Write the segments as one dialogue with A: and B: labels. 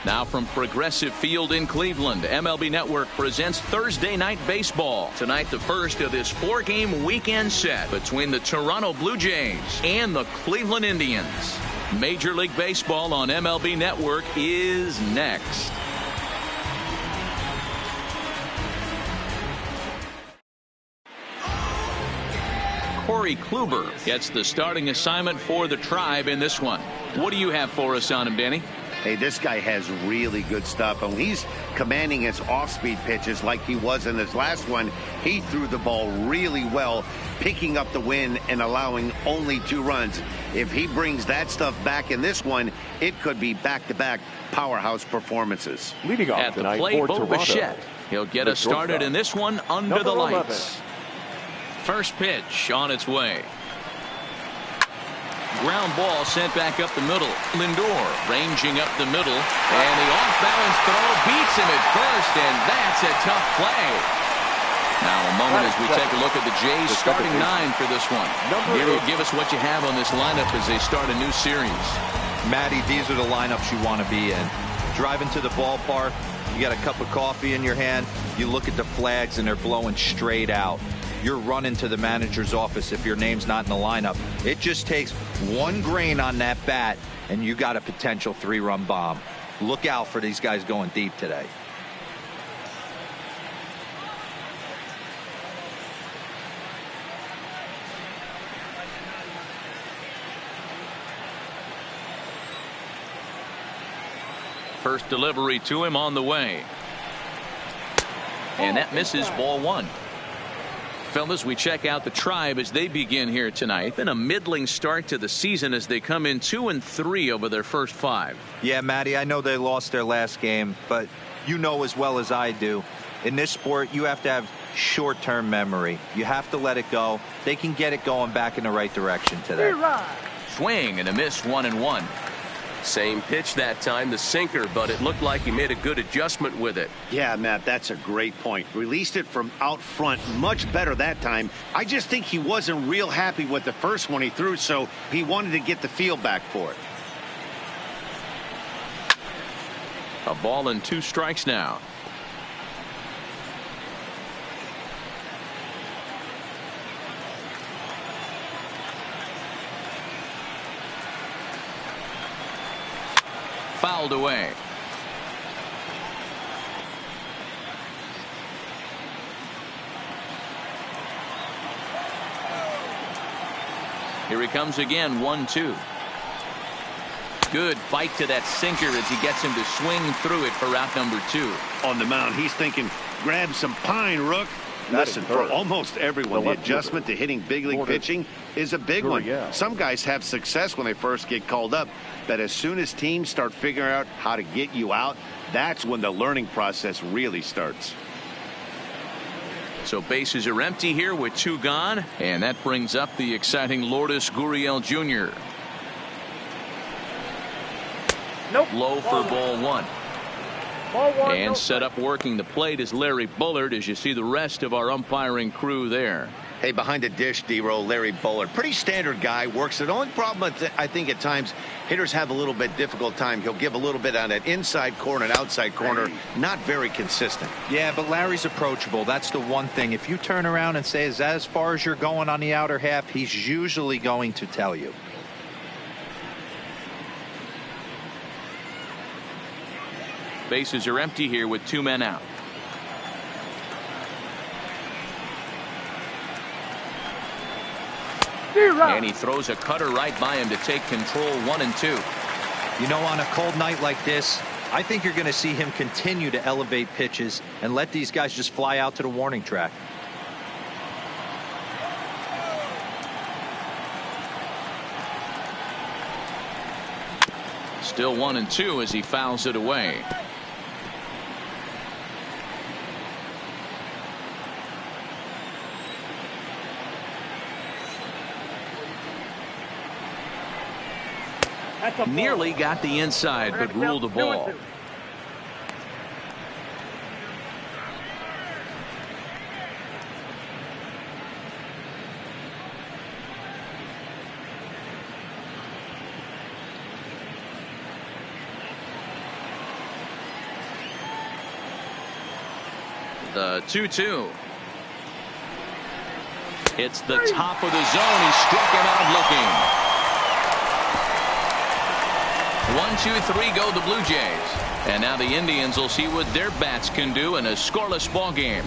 A: Now from Progressive Field in Cleveland, MLB Network presents Thursday Night Baseball. Tonight, the first of this 4-game weekend set between the Toronto Blue Jays and the Cleveland Indians. Major League Baseball on MLB Network is next. Corey Kluber gets the starting assignment for the Tribe in this one. What do you have for us on him, Danny?
B: Hey, this guy has really good stuff. And he's commanding his off-speed pitches like he was in his last one. He threw the ball really well, picking up the win and allowing only 2 runs. If he brings that stuff back in this one, it could be back-to-back powerhouse performances.
C: Leading off
A: at the
C: tonight
A: plate,
C: for
A: Bo
C: Toronto,
A: Bichette. He'll get us started in this one under the lights.
C: 11.
A: First pitch on its way. Ground ball sent back up the middle. Lindor ranging up the middle, and the off-balance throw beats him at first, and that's a tough play. Now a moment as we take a look at the Jays starting 9 for this one. Nero, give us what you have on this lineup as they start a new series.
D: Matty, these are the lineups you want to be in. Driving to the ballpark, you got a cup of coffee in your hand, you look at the flags and they're blowing straight out. You're running to the manager's office if your name's not in the lineup. It just takes 1 grain on that bat and you got a potential 3-run bomb. Look out for these guys going deep today.
A: First delivery to him on the way. And that misses, ball 1. Fellas, we check out the Tribe as they begin here tonight. Been a middling start to the season as they come in 2-3 over their first 5.
D: Yeah, Matty, I know they lost their last game, but you know as well as I do, in this sport, you have to have short-term memory. You have to let it go. They can get it going back in the right direction today.
A: Swing and a miss, 1-1.
E: Same pitch that time, the sinker, but it looked like he made a good adjustment with it.
B: Yeah, Matt, that's a great point. Released it from out front much better that time. I just think he wasn't real happy with the first one he threw, so he wanted to get the feel back for it.
A: A ball and 2 strikes now. Fouled away. Here he comes again, 1-2. Good bite to that sinker as he gets him to swing through it for out number 2.
B: On the mound, he's thinking, grab some pine, Rook. Listen, for almost everyone, the adjustment to hitting big league pitching is a big one. Some guys have success when they first get called up, but as soon as teams start figuring out how to get you out, that's when the learning process really starts.
A: So bases are empty here with 2 gone, and that brings up the exciting Lourdes Gurriel Jr. Low for ball 1. And set up working the plate is Larry Bullard as you see the rest of our umpiring crew there.
B: Hey, behind the dish, D-Roll, Larry Bullard. Pretty standard guy, works it. The only problem I think at times hitters have a little bit difficult time. He'll give a little bit on that inside corner and outside corner. Not very consistent.
D: Yeah, but Larry's approachable. That's the one thing. If you turn around and say, is that as far as you're going on the outer half, he's usually going to tell you.
A: Bases are empty here with 2 men out. And he throws a cutter right by him to take control, 1-2.
D: You know, on a cold night like this, I think you're going to see him continue to elevate pitches and let these guys just fly out to the warning track.
A: Still 1-2 as he fouls it away. Nearly got the inside, but ruled the ball. The 2-2. It's the top of the zone. He struck him out looking. 1-2-3 go the Blue Jays. And now the Indians will see what their bats can do in a scoreless ball game.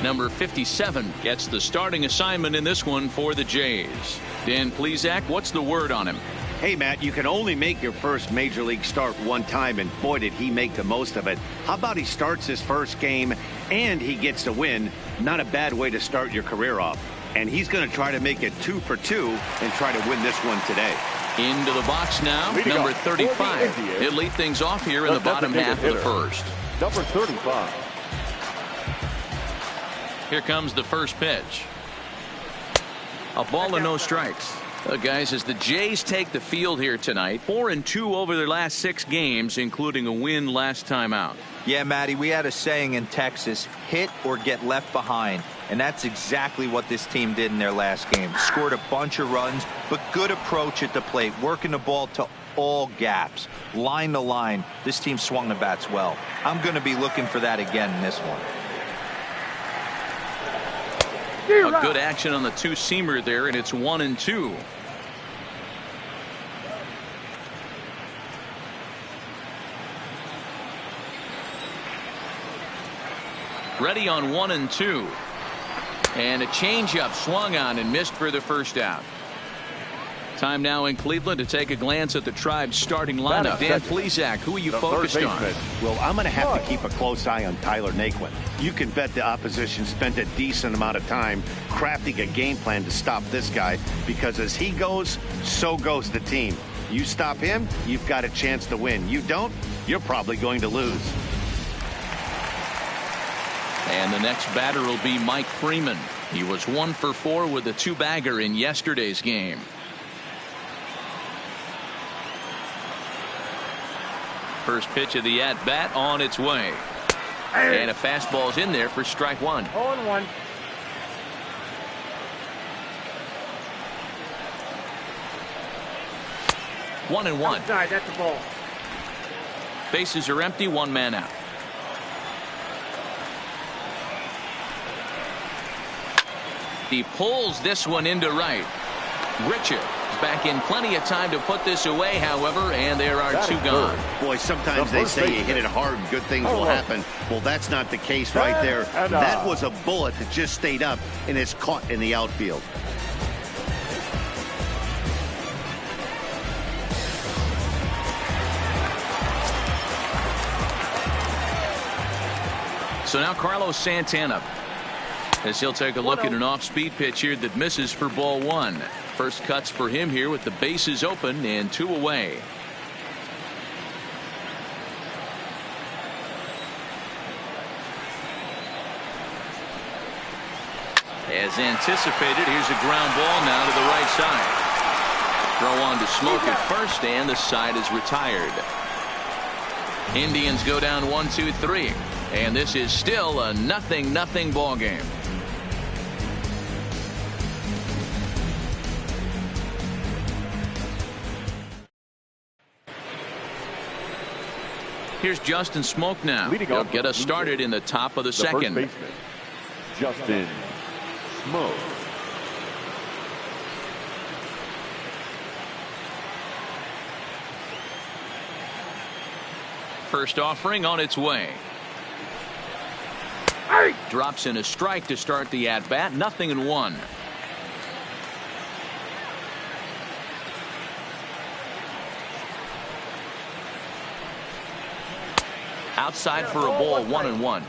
A: Number 57 gets the starting assignment in this one for the Jays. Dan Plesac, what's the word on him?
B: Hey, Matt, you can only make your first major league start one time, and boy, did he make the most of it. How about he starts his first game and he gets a win? Not a bad way to start your career off. And he's going to try to make it 2 for 2 and try to win this one today.
A: Into the box now, number 35. He'll lead things off here in the bottom half of the first.
C: Number 35.
A: Here comes the first pitch. A ball and no strikes. Guys, as the Jays take the field here tonight, 4-2 over their last 6 games, including a win last time out.
D: Yeah, Matty, we had a saying in Texas, hit or get left behind. And that's exactly what this team did in their last game. Scored a bunch of runs, but good approach at the plate, working the ball to all gaps, line to line. This team swung the bats well. I'm going to be looking for that again in this one.
A: A good action on the two-seamer there, and it's 1-2. Ready on 1-2. And a changeup swung on and missed for the first out. Time now in Cleveland to take a glance at the Tribe's starting lineup. Dan Plesac, who are you focused on?
B: Well, I'm going to have to keep a close eye on Tyler Naquin. You can bet the opposition spent a decent amount of time crafting a game plan to stop this guy, because as he goes, so goes the team. You stop him, you've got a chance to win. You don't, you're probably going to lose.
A: And the next batter will be Mike Freeman. He was 1 for 4 with a 2-bagger in yesterday's game. First pitch of the at-bat on its way. And a fastball's in there for strike 1.
C: 0-1.
A: One and one.
C: Outside, that's the ball.
A: Bases are empty, 1 man out. He pulls this one into right. Richard back in plenty of time to put this away, however, and there are 2 gone.
B: Boy, sometimes they say you hit it hard and good things will happen. Well, that's not the case right there. That was a bullet that just stayed up and is caught in the outfield.
A: So now Carlos Santana, as he'll take a look at an off-speed pitch here that misses for ball 1. First cuts for him here with the bases open and 2 away. As anticipated, here's a ground ball now to the right side. Throw on to Smoke at first, and the side is retired. Indians go down 1-2-3, and this is still a 0-0 ball game. Here's Justin Smoke now. He'll get us started in the top of the second.
C: First baseman, Justin Smoke.
A: First offering on its way. Drops in a strike to start the at-bat. 0-1. Outside for a ball, 1-1.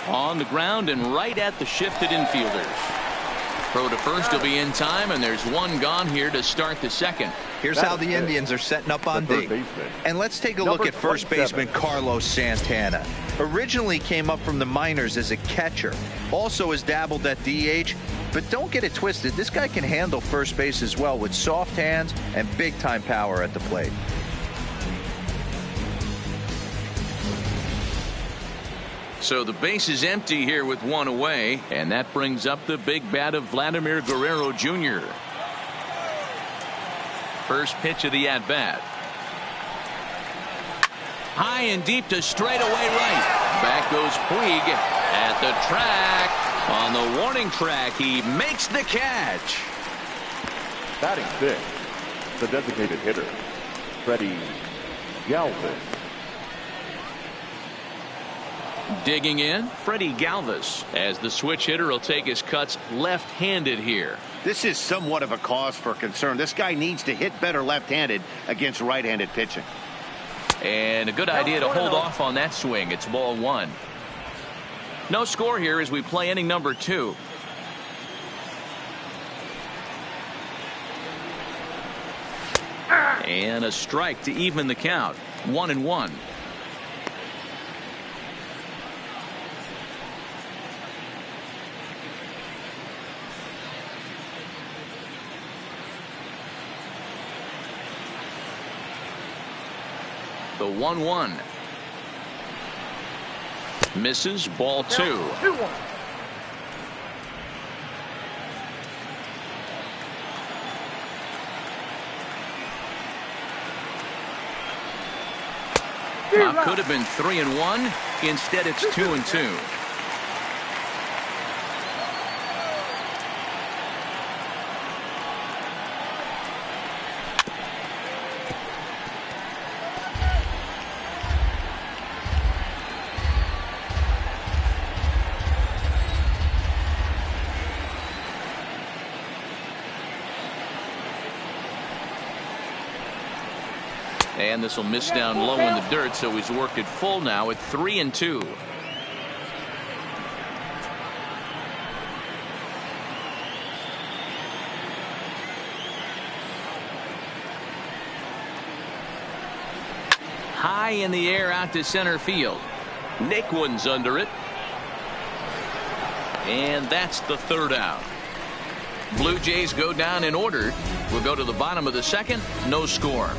A: On the ground and right at the shifted infielders. Throw to first will be in time, and there's 1 gone here to start the second.
D: Here's how the Indians are setting up on D. And let's take a look at first baseman Carlos Santana. Originally came up from the minors as a catcher. Also has dabbled at DH. But don't get it twisted. This guy can handle first base as well with soft hands and big-time power at the plate.
A: So the base is empty here with one away, and that brings up the big bat of Vladimir Guerrero Jr. First pitch of the at-bat. High and deep to straightaway right. Back goes Puig at the track. On the warning track, he makes the catch.
C: Batting fifth, the designated hitter, Freddie Galvis.
A: Digging in, Freddie Galvis, as the switch hitter will take his cuts left-handed here.
B: This is somewhat of a cause for concern. This guy needs to hit better left-handed against right-handed pitching.
A: And a good idea to hold off on that swing. It's ball one. No score here as we play inning number 2. And a strike to even the count. 1-1. The 1-1. Misses, ball 2.
C: 2-1.
A: Could have been 3-1. Instead, it's 2-2. And this will miss down low in the dirt, so he's worked it full now at 3-2. High in the air out to center field. Naquin's under it. And that's the third out. Blue Jays go down in order. We'll go to the bottom of the second. No score.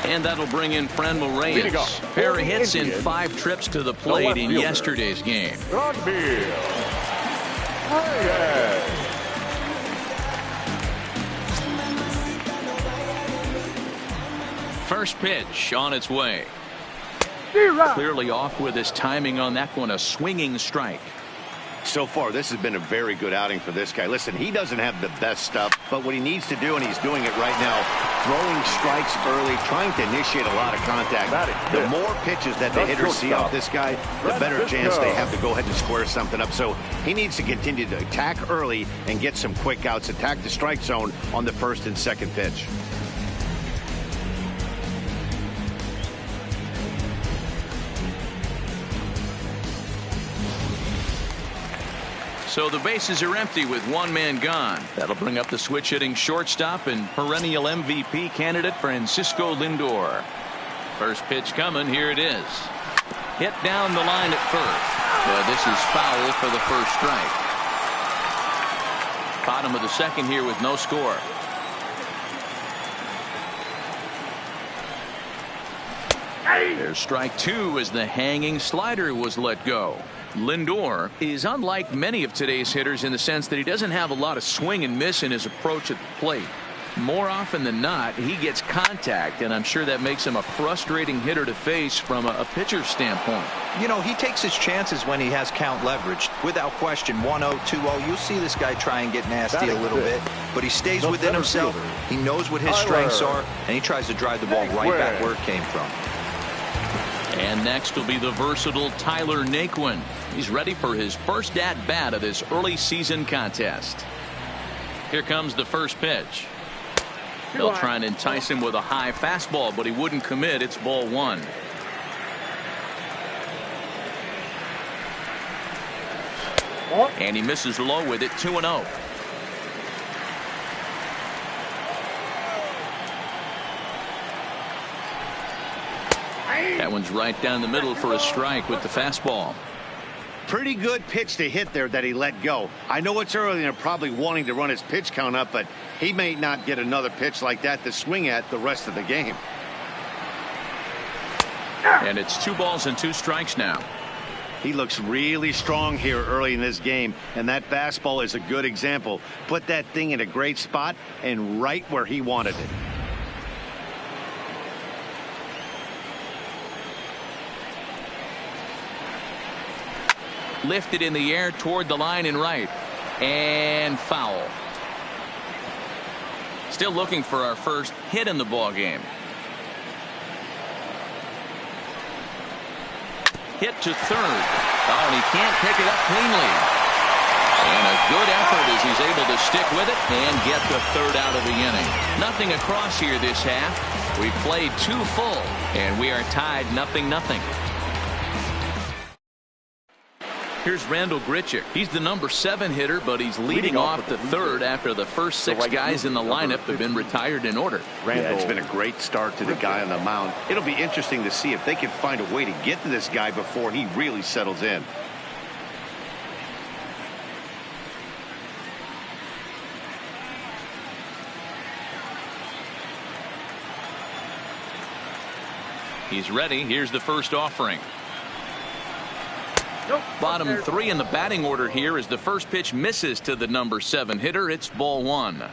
A: And that'll bring in Franmil Reyes. Pair of hits in 5 trips to the plate in yesterday's game. First pitch on its way. Clearly off with his timing on that one. A swinging strike.
B: So far, this has been a very good outing for this guy. Listen, he doesn't have the best stuff, but what he needs to do, and he's doing it right now, throwing strikes early, trying to initiate a lot of contact. The more pitches that the hitters see off this guy, the better chance they have to go ahead and square something up. So he needs to continue to attack early and get some quick outs, attack the strike zone on the first and second pitch.
A: So the bases are empty with one man gone. That'll bring up the switch hitting shortstop and perennial MVP candidate Francisco Lindor. First pitch coming. Here it is. Hit down the line at first. But this is foul for the first strike. Bottom of the second here with no score. There's strike 2 as the hanging slider was let go. Lindor is unlike many of today's hitters in the sense that he doesn't have a lot of swing and miss in his approach at the plate. More often than not, he gets contact, and I'm sure that makes him a frustrating hitter to face from a pitcher's standpoint.
D: You know, he takes his chances when he has count leverage. Without question, 1-0, 2-0, you'll see this guy try and get nasty a little bit, but he stays within himself. He knows what his strengths are, and he tries to drive the ball right back where it came from.
A: And next will be the versatile Tyler Naquin. He's ready for his first at-bat of this early season contest. Here comes the first pitch. They'll try and entice him with a high fastball, but he wouldn't commit. It's ball 1. And he misses low with it. 2-0. That one's right down the middle for a strike with the fastball.
B: Pretty good pitch to hit there that he let go. I know it's early and they're probably wanting to run his pitch count up, but he may not get another pitch like that to swing at the rest of the game.
A: And it's 2 balls and 2 strikes now.
B: He looks really strong here early in this game, and that fastball is a good example. Put that thing in a great spot and right where he wanted it.
A: Lifted in the air toward the line and right. And foul. Still looking for our first hit in the ball game. Hit to third. Oh, and he can't pick it up cleanly. And a good effort as he's able to stick with it and get the third out of the inning. Nothing across here this half. We've played 2 full, and we are tied 0-0. Here's Randal Grichuk. He's the number 7 hitter, but he's leading off the third after the first 6 guys in the lineup have been retired in order.
B: Yeah, it's been a great start to the guy on the mound. It'll be interesting to see if they can find a way to get to this guy before he really settles in.
A: He's ready. Here's the first offering. Bottom 3 in the batting order here as the first pitch misses to the number 7 hitter. It's ball 1.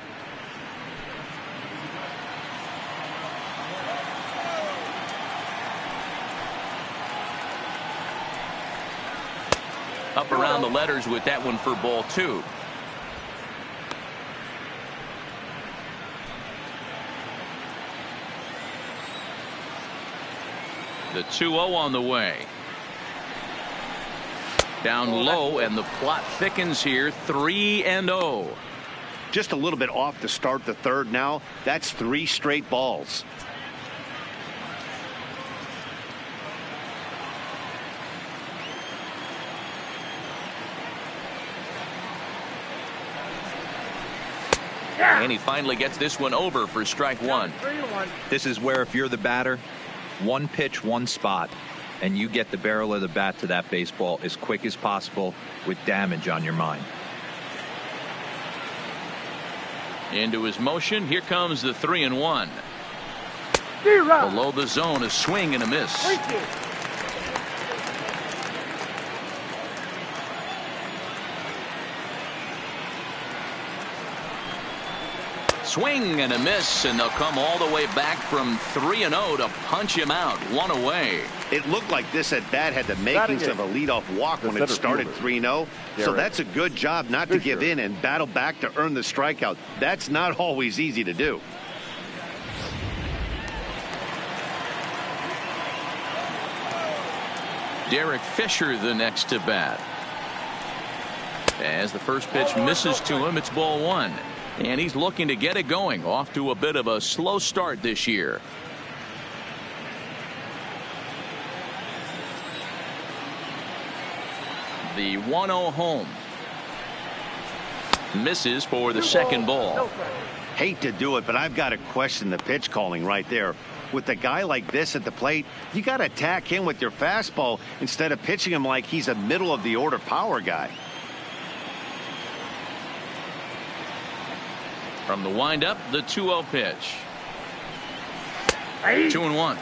A: Up around the letters with that one for ball 2. The 2-0 on the way. Down low, and the plot thickens here. 3-0.
B: Just a little bit off to start the third now. That's 3 straight balls.
A: And he finally gets this one over for strike 1.
D: This is where if you're the batter, 1 pitch, 1 spot, and you get the barrel of the bat to that baseball as quick as possible with damage on your mind.
A: Into his motion. Here comes the 3-1. Below the zone, a swing and a miss. Swing and a miss, and they'll come all the way back from 3-0 to punch him out. 1 away.
B: It looked like this at bat had the makings of a leadoff walk when it started 3-0. So that's a good job not to give in and battle back to earn the strikeout. That's not always easy to do.
A: Derek Fisher the next to bat. As the first pitch misses to him, it's ball 1. And he's looking to get it going. Off to a bit of a slow start this year. The 1-0 home. Misses for the second ball.
B: Hate to do it, but I've got to question the pitch calling right there. With a guy like this at the plate, you got to attack him with your fastball instead of pitching him like he's a middle of the order power guy.
A: From the windup, the 2-0 pitch. 2-1.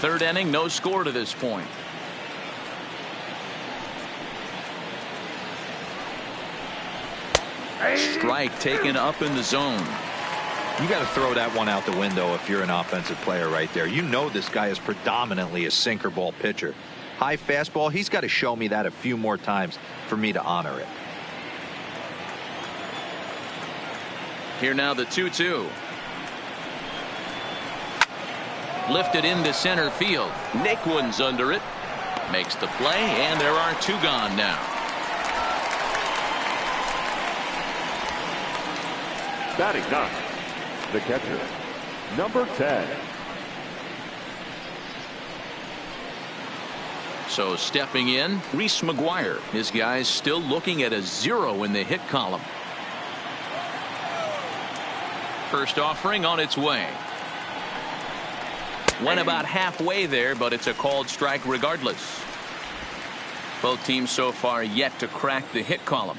A: Third inning, no score to this point. Strike taken up in the zone.
D: You got to throw that one out the window if you're an offensive player right there. You know this guy is predominantly a sinker ball pitcher. High fastball, he's got to show me that a few more times for me to honor it.
A: Here now the 2-2. Lifted into center field. Naquin's under it. Makes the play, and there are 2 gone now.
C: Batting 9, the catcher, number 10.
A: So stepping in, Reese McGuire. His guys still looking at a 0 in the hit column. First offering on its way. Went about halfway there, but it's a called strike regardless. Both teams so far yet to crack the hit column.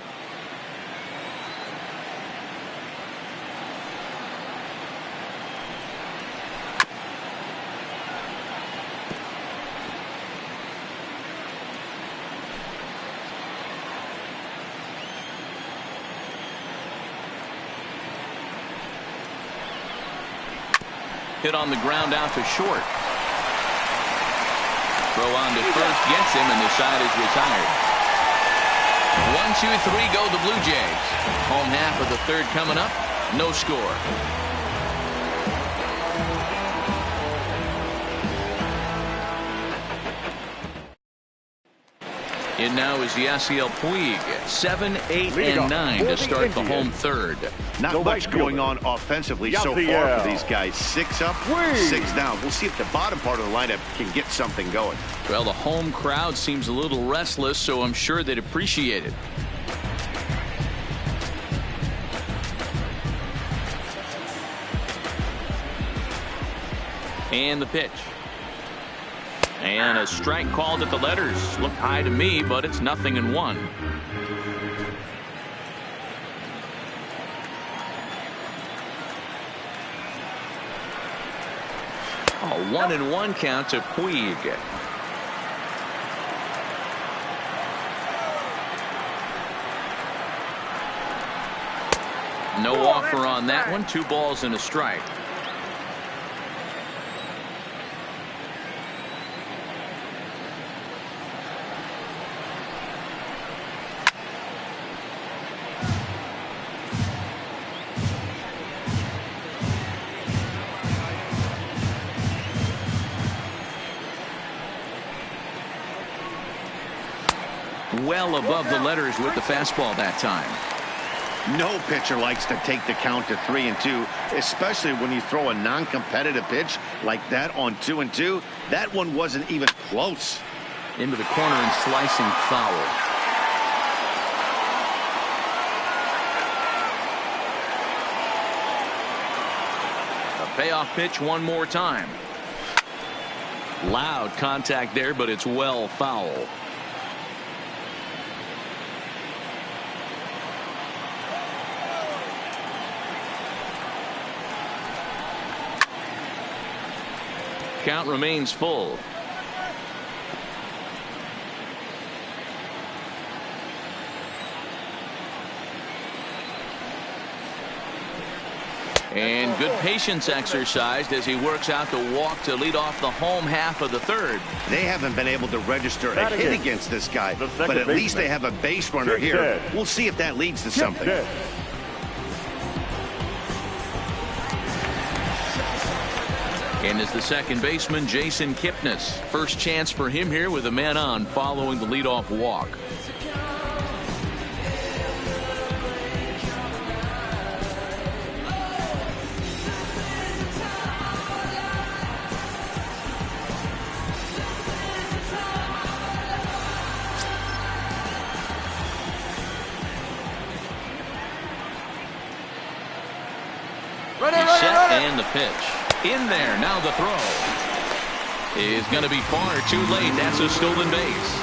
A: Hit on the ground out to short. Throw on to first gets him, and the side is retired. 1-2-3 go the Blue Jays. Home half of the third coming up. No score. In now is Yasiel Puig. 7, 8, and 9 to start the home third.
B: Not much going on offensively so far for these guys. 6 up, 6 down. We'll see if the bottom part of the lineup can get something going.
A: Well, the home crowd seems a little restless, so I'm sure they'd appreciate it. And the pitch. And a strike called at the letters. Looked high to me, but it's 0-1. A 1-1 count to Puig. No offer on that one. 2 balls and a strike. Well above the letters with the fastball that time.
B: No pitcher likes to take the count to 3-2, especially when you throw a non-competitive pitch like that on 2-2. That one wasn't even close.
A: Into the corner and slicing foul. A payoff pitch one more time. Loud contact there, but it's well foul. Count remains full. And good patience exercised as he works out the walk to lead off the home half of the third.
B: They haven't been able to register a hit against this guy, but at least they have a base runner here. We'll see if that leads to something.
A: And is the second baseman, Jason Kipnis. First chance for him here with a man on following the leadoff walk. He's set and the pitch. In there, now the throw is going to be far too late. That's a stolen base.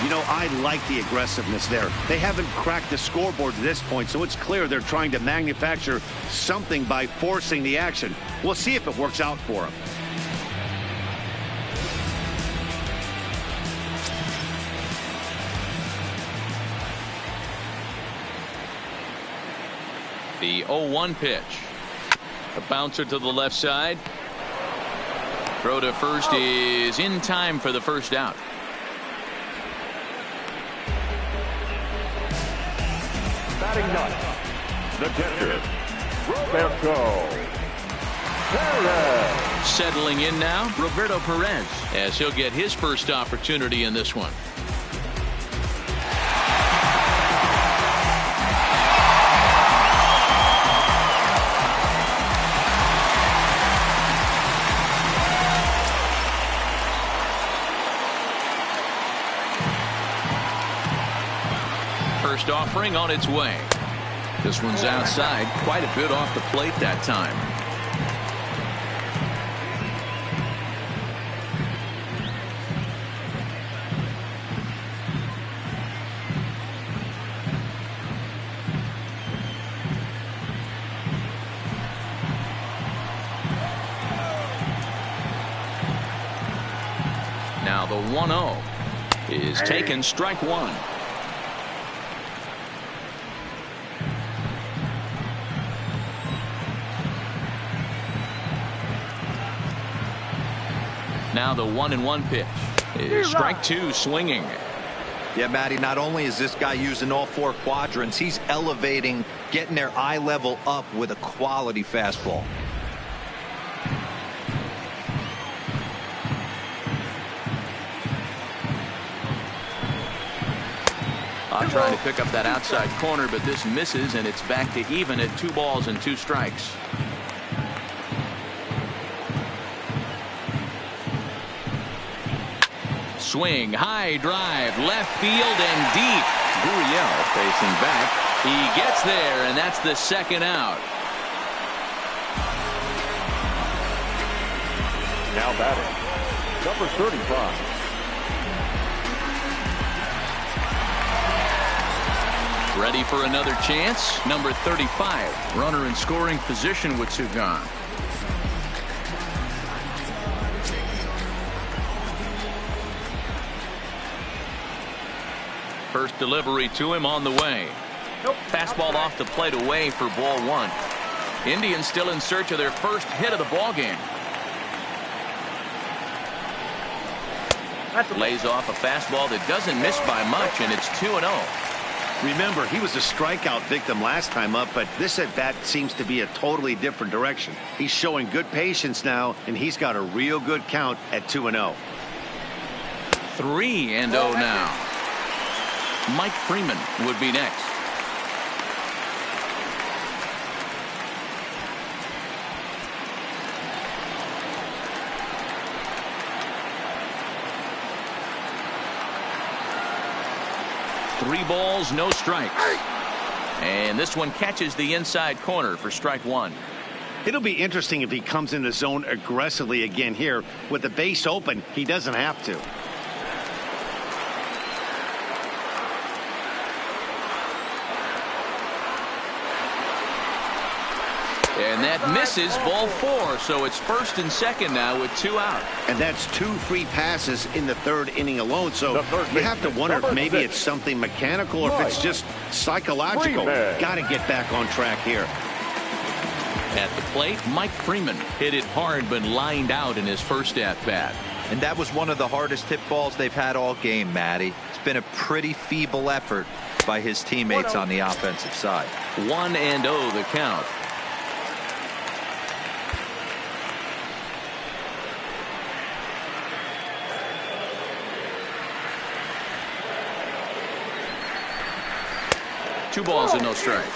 B: You know, I like the aggressiveness there. They haven't cracked the scoreboard to this point, so it's clear they're trying to manufacture something by forcing the action. We'll see if it works out for them.
A: The 0-1 pitch. A bouncer to the left side. Throw to first is in time for the first out.
C: Batting ninth, the catcher, Roberto Perez.
A: Settling in now, Roberto Perez, as he'll get his first opportunity in this one. First offering on its way. This one's outside, quite a bit off the plate that time. Now the 1-0 is taken, strike one. Now the 1-1 pitch is strike two, swinging.
D: Yeah, Matty, not only is this guy using all four quadrants, he's elevating, getting their eye level up with a quality fastball.
A: Trying to pick up that outside corner, but this misses, and it's back to even at 2 balls and 2 strikes. Swing, high drive, left field and deep. Gurriel facing back. He gets there, and that's the second out.
C: Now batting, number 35.
A: Ready for another chance. Number 35. Runner in scoring position with 2 gone. First delivery to him on the way. Fastball off the plate away for ball 1. Indians still in search of their first hit of the ball game. Lays off a fastball that doesn't miss by much, and it's 2-0.
B: Remember, he was a strikeout victim last time up, but this at bat seems to be a totally different direction. He's showing good patience now, and he's got a real good count at 2-0.
A: 3-0 now. Mike Freeman would be next. Three balls, no strikes. And this one catches the inside corner for strike one.
B: It'll be interesting if he comes in the zone aggressively again here. With the base open, he doesn't have to.
A: And that misses, ball 4. So it's first and second now with 2 out.
B: And that's 2 free passes in the 3rd inning alone. So you have to wonder if maybe it's something mechanical or if it's just psychological. Got to get back on track here.
A: At the plate, Mike Freeman hit it hard but lined out in his first at bat.
D: And that was one of the hardest hit balls they've had all game, Matty. It's been a pretty feeble effort by his teammates on the offensive side.
A: 1-0 the count. Two balls and no strikes.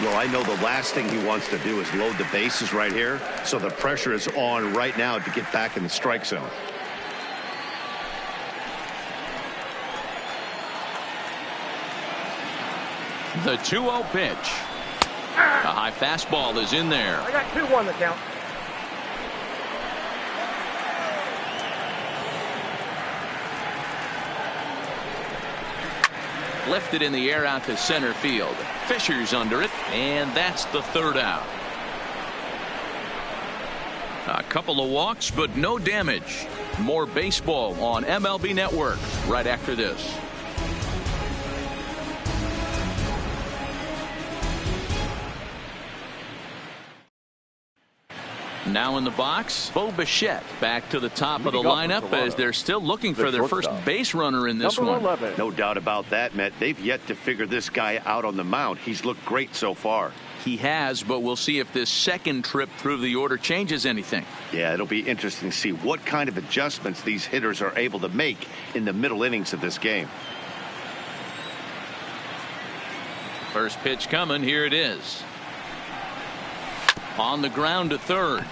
B: Well, I know the last thing he wants to do is load the bases right here. So the pressure is on right now to get back in the strike zone.
A: The 2-0 pitch. A high fastball is in there.
F: I got 2-1 the count.
A: Lifted in the air out to center field. Fisher's under it, and that's the 3rd out. A couple of walks, but no damage. More baseball on MLB Network right after this. Now in the box, Bo Bichette back to the top of the lineup as they're still looking for their first base runner in this one.
B: No doubt about that, Matt. They've yet to figure this guy out on the mound. He's looked great so far.
A: He has, but we'll see if this second trip through the order changes anything.
B: Yeah, it'll be interesting to see what kind of adjustments these hitters are able to make in the middle innings of this game.
A: First pitch coming. Here it is. On the ground to third.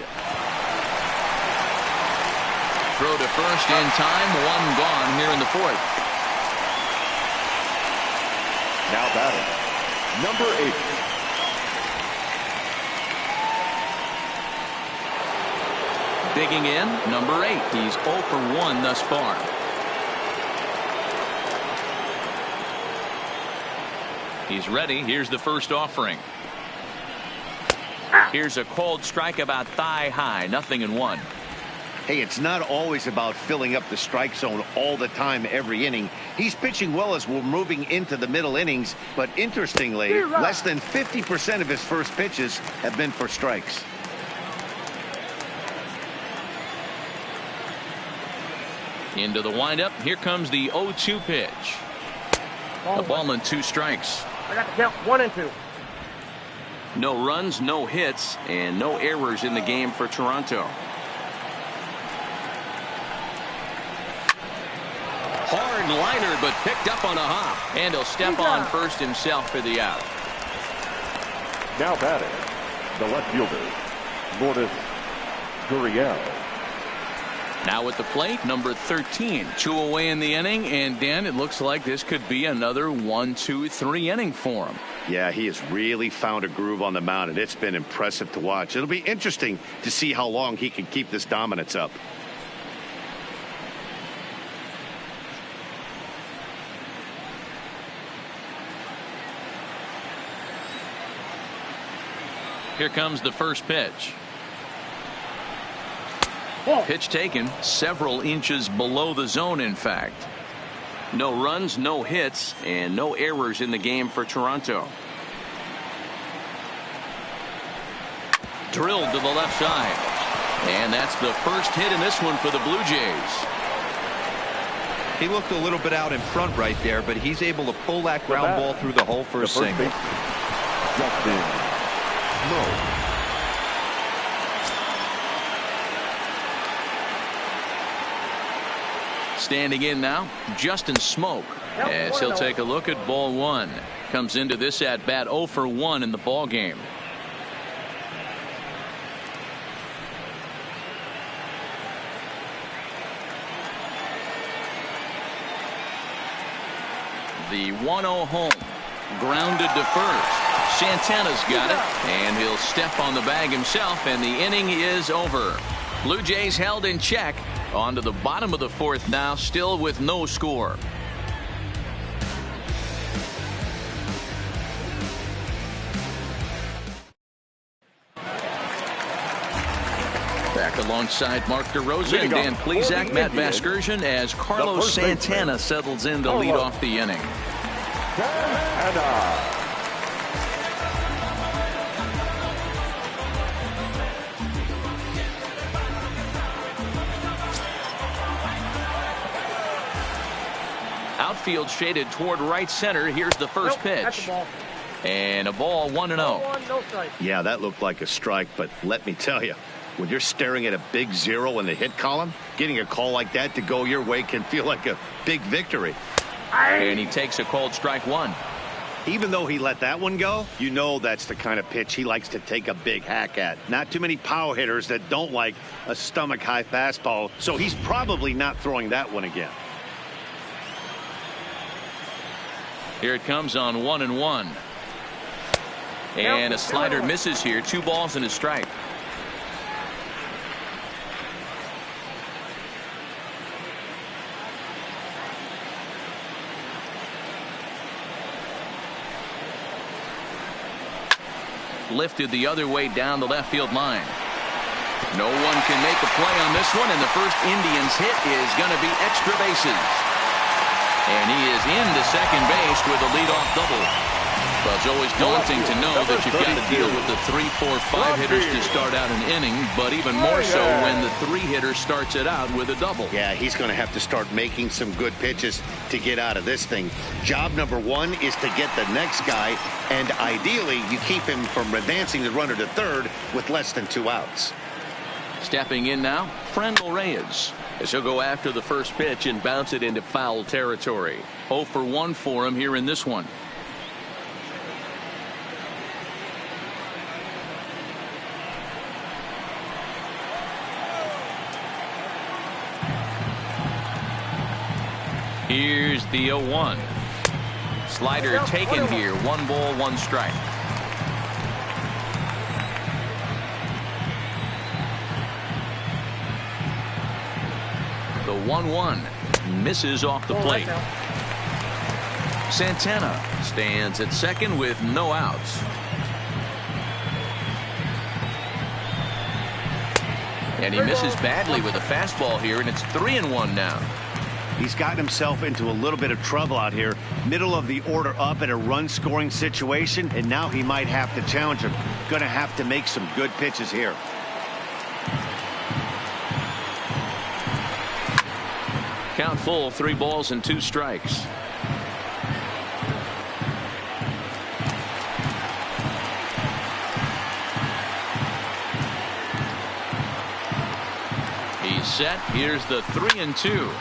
A: Throw to first in time. 1 gone here in the 4th.
C: Now batting, number 8.
A: Digging in, number 8. He's 0 for 1 thus far. He's ready. Here's the first offering. Here's a cold strike about thigh high. 0-1.
B: Hey, it's not always about filling up the strike zone all the time every inning. He's pitching well as we're moving into the middle innings, but interestingly, less than 50% of his first pitches have been for strikes.
A: Into the windup. Here comes the 0-2 pitch. A ball and 2 strikes.
F: I got to count 1 and 2.
E: No runs, no hits, and no errors in the game for Toronto. Hard liner, but picked up on a hop.
A: And he'll step on first himself for the out.
C: Now batting, the left fielder, Lourdes Gurriel.
A: Now at the plate, number 13. 2 away in the inning, and Dan, it looks like this could be another 1, 2, 3 inning for him.
B: Yeah, he has really found a groove on the mound, and it's been impressive to watch. It'll be interesting to see how long he can keep this dominance up.
A: Here comes the first pitch. Pitch taken several inches below the zone, in fact.
E: No runs, no hits, and no errors in the game for Toronto.
A: Drilled to the left side. And that's the first hit in this one for the Blue Jays.
D: He looked a little bit out in front right there, but he's able to pull that ground ball through the hole for a single.
C: Justin Smoak.
A: Standing in now, Justin Smoak, as he'll take a look at ball 1. Comes into this at bat 0 for 1 in the ball game. The 1-0 home, grounded to first. Santana's got it, and he'll step on the bag himself, and the inning is over. Blue Jays held in check. On to the bottom of the 4th now, still with no score. Back alongside Mark DeRosa and Dan Plesac, Matt Vasgersian, as Carlos Santana settles in to lead off the inning. Outfield shaded toward right center. Here's the first pitch. And a ball, 1-0.
B: Yeah, that looked like a strike, but let me tell you, when you're staring at a big 0 in the hit column, getting a call like that to go your way can feel like a big victory.
A: And he takes a called strike 1.
B: Even though he let that one go, you know that's the kind of pitch he likes to take a big hack at. Not too many power hitters that don't like a stomach-high fastball, so he's probably not throwing that one again.
A: Here it comes on 1-1. And a slider misses here. 2 balls and a strike. Lifted the other way down the left field line. No one can make a play on this one, and the first Indians hit is going to be extra bases. And he is into second base with a leadoff double. Well, it's always daunting to know that you've got to deal with the 3, 4, 5 hitters to start out an inning, but even more so when the 3 hitter starts it out with a double.
B: Yeah, he's going to have to start making some good pitches to get out of this thing. Job number 1 is to get the next guy, and ideally you keep him from advancing the runner to third with less than 2 outs.
A: Stepping in now, Franmil Reyes, as he'll go after the first pitch and bounce it into foul territory. 0 for 1 for him here in this one. Here's the 0-1. Slider taken here. 1 ball, 1 strike. The 1-1 misses off the plate. Santana stands at second with no outs. And he misses badly with a fastball here, and it's 3-1 now.
B: He's gotten himself into a little bit of trouble out here. Middle of the order up at a run-scoring situation, and now he might have to challenge him. Going to have to make some good pitches here.
A: Count full, 3 balls and 2 strikes. He's set. Here's the 3-2.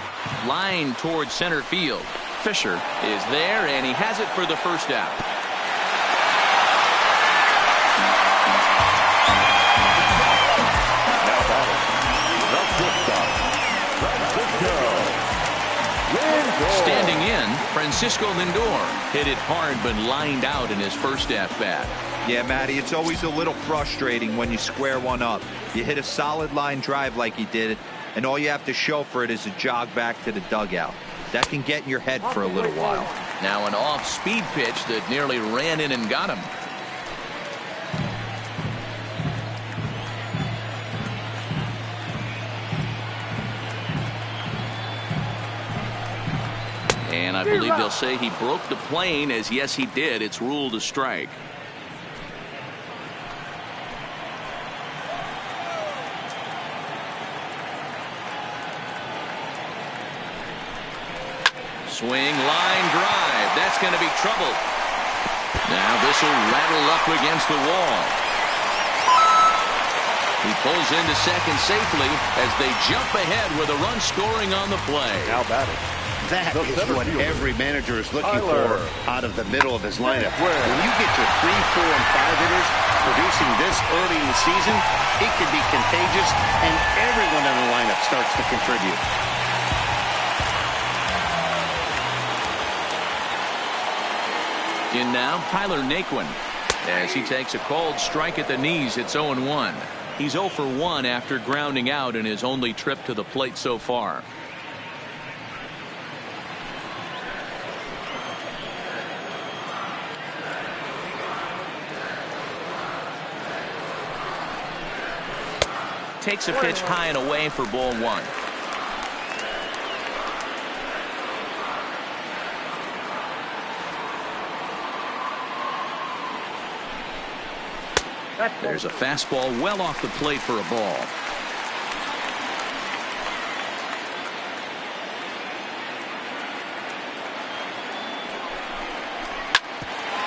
A: Line towards center field. Fisher is there, and he has it for the first out.
C: Now batting, the shortstop,
A: Standing in, Francisco Lindor hit it hard but lined out in his first at-bat.
D: Yeah, Matty, it's always a little frustrating when you square one up. You hit a solid line drive like he did, and all you have to show for it is a jog back to the dugout. That can get in your head for a little while.
A: Now an off-speed pitch that nearly ran in and got him. And I believe they'll say he broke the plane, as yes he did. It's ruled a strike. Swing, line drive. That's going to be trouble. Now this will rattle up against the wall. He pulls into second safely as they jump ahead with a run scoring on the play.
C: Now batting.
B: That is what every manager is looking for out of the middle of his lineup. When you get your 3, 4, and 5 hitters producing this early in the season, it can be contagious, and everyone in the lineup starts to contribute.
A: In now, Tyler Naquin. As he takes a cold strike at the knees, it's 0-1. He's 0 for 1 after grounding out in his only trip to the plate so far. Takes a pitch high and away for ball 1. There's a fastball well off the plate for a ball.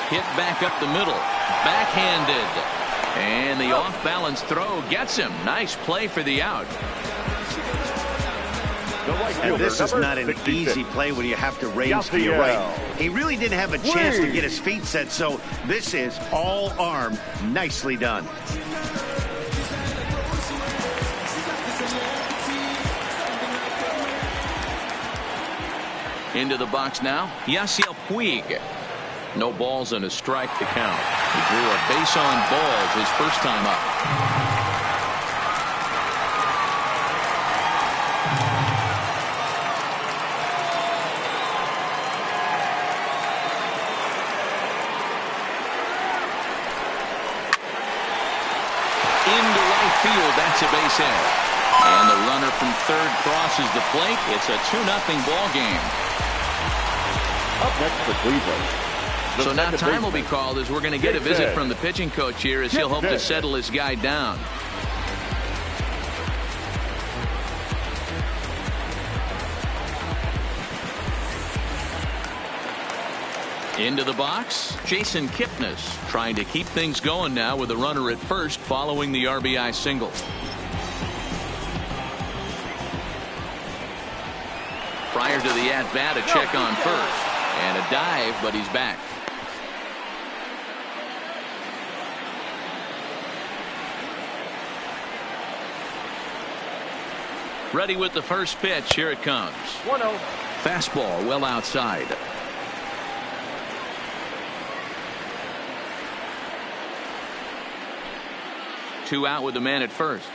A: Hit back up the middle. Backhanded. And the off-balance throw gets him. Nice play for the out.
B: And this is not an easy play when you have to range to your right. He really didn't have a chance to get his feet set, so this is all arm. Nicely done.
A: Into the box now, Yasiel Puig. No balls and a strike to count. He drew a base on balls his first time up. Into right field, that's a base hit. And the runner from third crosses the plate. It's a 2-0 ball game.
C: Up next for Cleveland.
A: So now time will be called as we're going to get a visit from the pitching coach here as he'll hope to settle his guy down. Into the box, Jason Kipnis trying to keep things going now with a runner at first following the RBI single. Prior to the at-bat, a check on first. And a dive, but he's back. Ready with the first pitch. Here it comes. 1-0. Fastball well outside. Two out with the man at first.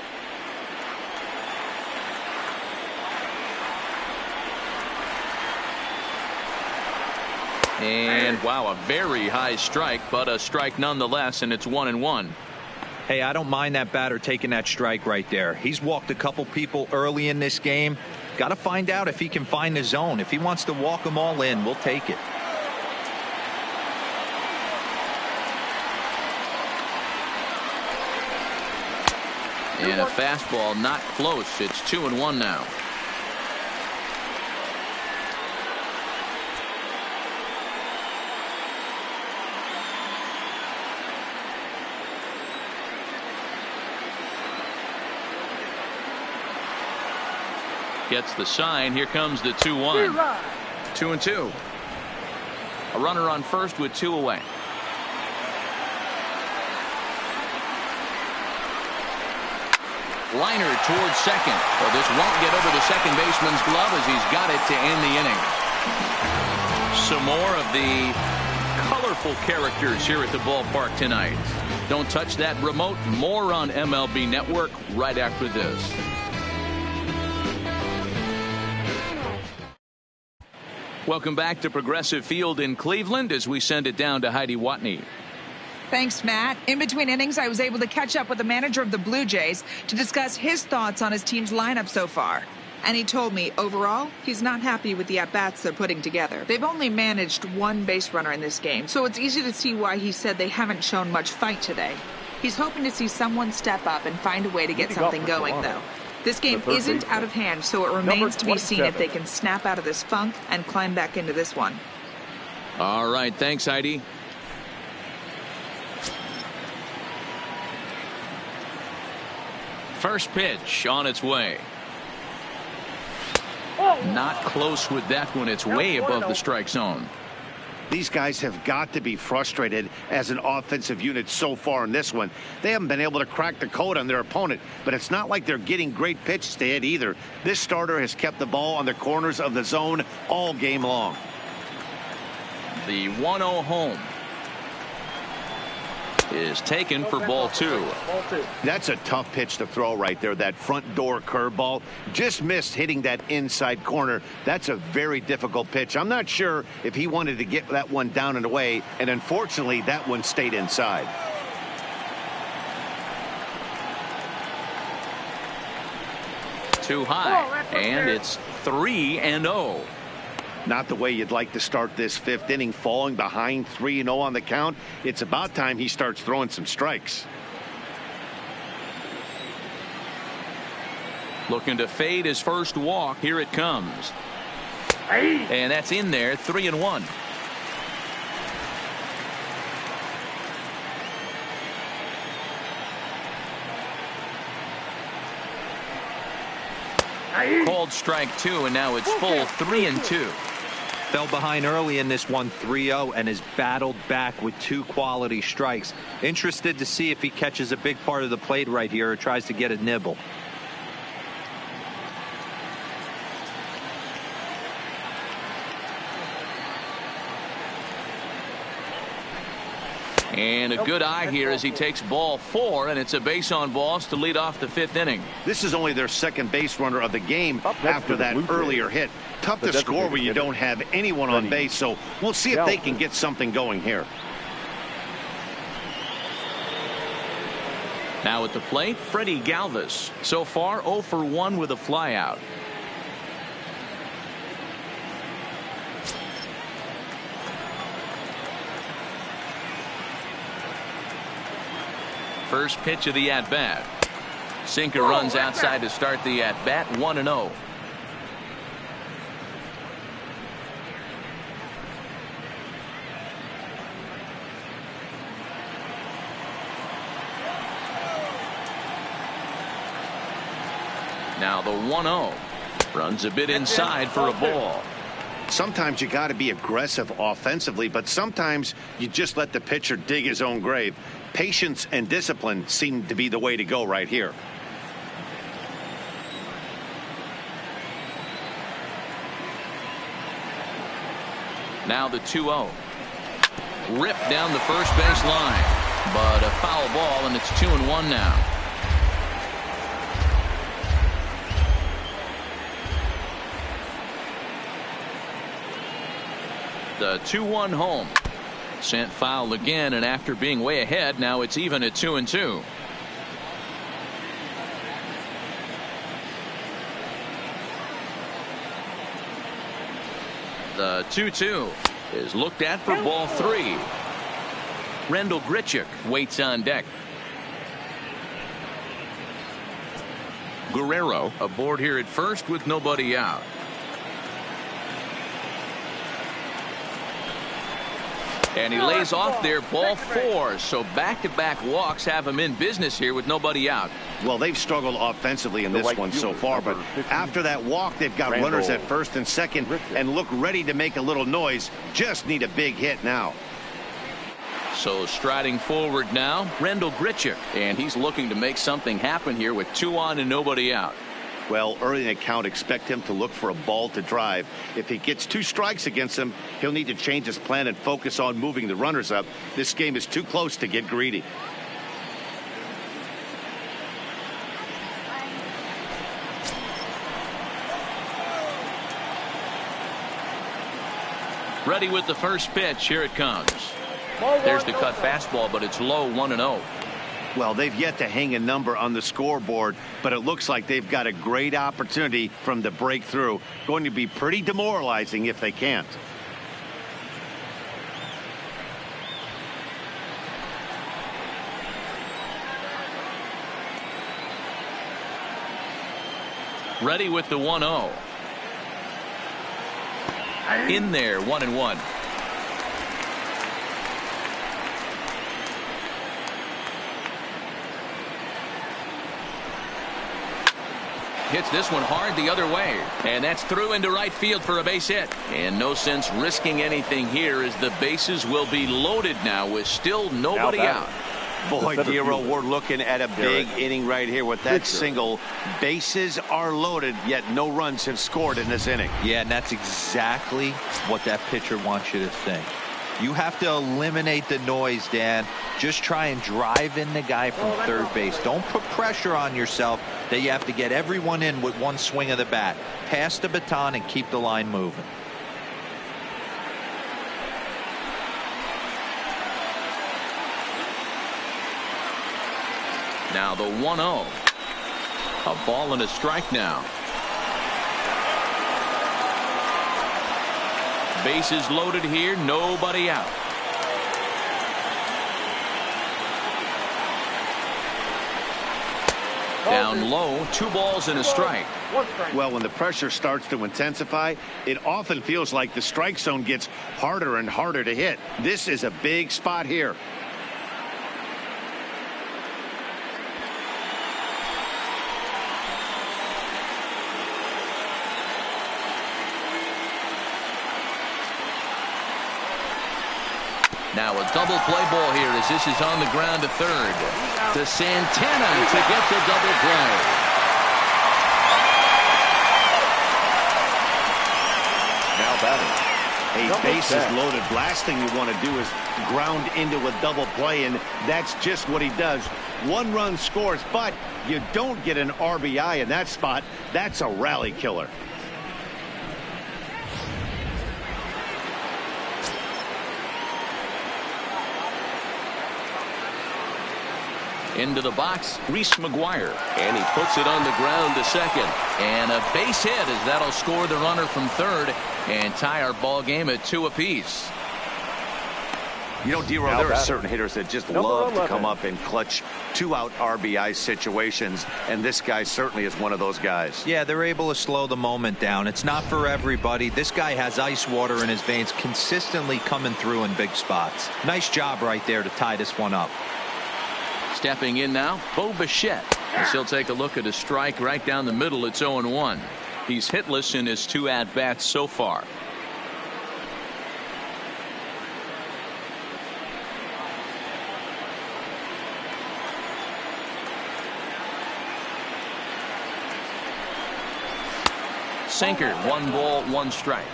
A: And wow, a very high strike, but a strike nonetheless, and it's 1-1.
D: Hey, I don't mind that batter taking that strike right there. He's walked a couple people early in this game. Got to find out if he can find the zone. If he wants to walk them all in, we'll take it.
A: And a fastball not close. It's 2-1 now. Gets the sign. Here comes the 2-1. 2-2. A runner on first with 2 away. Liner towards second. Well, this won't get over the second baseman's glove as he's got it to end the inning. Some more of the colorful characters here at the ballpark tonight. Don't touch that remote. More on MLB Network right after this. Welcome back to Progressive Field in Cleveland as we send it down to Heidi Watney.
F: Thanks, Matt. In between innings, I was able to catch up with the manager of the Blue Jays to discuss his thoughts on his team's lineup so far. And he told me, overall, he's not happy with the at-bats they're putting together. They've only managed 1 base runner in this game, so it's easy to see why he said they haven't shown much fight today. He's hoping to see someone step up and find a way to get something going, though. This game isn't out of hand, so it remains to be seen if they can snap out of this funk and climb back into this one.
A: All right, thanks, Heidi. First pitch on its way. Not close with that one. It's way above the strike zone.
B: These guys have got to be frustrated as an offensive unit so far in this one. They haven't been able to crack the code on their opponent, but it's not like they're getting great pitches to hit either. This starter has kept the ball on the corners of the zone all game long.
A: The 1-0 home is taken for ball 2.
B: That's a tough pitch to throw right there. That front door curveball just missed hitting that inside corner. That's a very difficult pitch. I'm not sure if he wanted to get that one down and away, and unfortunately that one stayed inside.
A: Too high, and it's 3-0.
B: Not the way you'd like to start this 5th inning, falling behind 3-0 on the count. It's about time he starts throwing some strikes.
A: Looking to fade his first walk. Here it comes. And that's in there. 3-1. Called strike 2, and now it's full 3-2.
D: Fell behind early in this one 3-0 and has battled back with 2 quality strikes. Interested to see if he catches a big part of the plate right here or tries to get a nibble.
A: And a good eye here as he takes ball 4, and it's a base on balls to lead off the 5th inning.
B: This is only their second base runner of the game after that earlier hit. Tough to score when you don't have anyone on base, so we'll see if they can get something going here.
A: Now at the plate, Freddie Galvis. So far 0 for 1 with a flyout. First pitch of the at-bat. Sinker runs outside to start the at-bat. 1-0. Now the 1-0. Runs a bit inside for a ball.
B: Sometimes you got to be aggressive offensively, but sometimes you just let the pitcher dig his own grave. Patience and discipline seem to be the way to go right here.
A: Now the 2-0. Ripped down the first base line, but a foul ball, and it's 2-1 now. The 2-1 home. Sent foul again, and after being way ahead, now it's even at 2-2. The 2-2 is looked at for ball 3. Randal Grichuk waits on deck. Guerrero aboard here at first with nobody out. And he lays off there, ball 4. So back-to-back walks have him in business here with nobody out.
B: Well, they've struggled offensively in this one so far, but after that walk, they've got runners at first and second and look ready to make a little noise. Just need a big hit now.
A: So striding forward now, Randal Grichuk, and he's looking to make something happen here with 2 on and nobody out.
B: Well, early in the count, expect him to look for a ball to drive. If he gets 2 strikes against him, he'll need to change his plan and focus on moving the runners up. This game is too close to get greedy.
A: Ready with the first pitch. Here it comes. There's the cut fastball, but it's low, 1-0.
B: Well, they've yet to hang a number on the scoreboard, but it looks like they've got a great opportunity from the breakthrough. Going to be pretty demoralizing if they can't.
A: Ready with the 1-0. In there, 1-1. Hits this one hard the other way, and that's through into right field for a base hit. And no sense risking anything here as the bases will be loaded now with still nobody out.
B: Boy, Dero, we're looking at a big inning right here with that single. Bases are loaded, yet no runs have scored in this inning.
D: Yeah, and that's exactly what that pitcher wants you to think. You have to eliminate the noise, Dan. Just try and drive in the guy from third base. Don't put pressure on yourself that you have to get everyone in with one swing of the bat. Pass the baton and keep the line moving.
A: Now the 1-0. A ball and a strike now. Bases loaded here, nobody out. Down low, 2 balls and a strike.
B: Well, when the pressure starts to intensify, it often feels like the strike zone gets harder and harder to hit. This is a big spot here.
A: Now a double play ball here as this is on the ground to third. To Santana to get the double play.
C: Now batting.
B: A bases loaded. Last thing you want to do is ground into a double play, and that's just what he does. 1 run scores, but you don't get an RBI in that spot. That's a rally killer.
A: Into the box, Reese McGuire, and he puts it on the ground to second. And a base hit as that'll score the runner from third and tie our ball game at 2 apiece.
B: You know, Dero, there are certain hitters that just love to come up in clutch 2-out RBI situations, and this guy certainly is one of those guys.
D: Yeah, they're able to slow the moment down. It's not for everybody. This guy has ice water in his veins, consistently coming through in big spots. Nice job right there to tie this one up.
A: Stepping in now, Bo Bichette. As he'll take a look at a strike right down the middle. It's 0-1. He's hitless in his 2 at-bats so far. Sinker, 1 ball, 1 strike.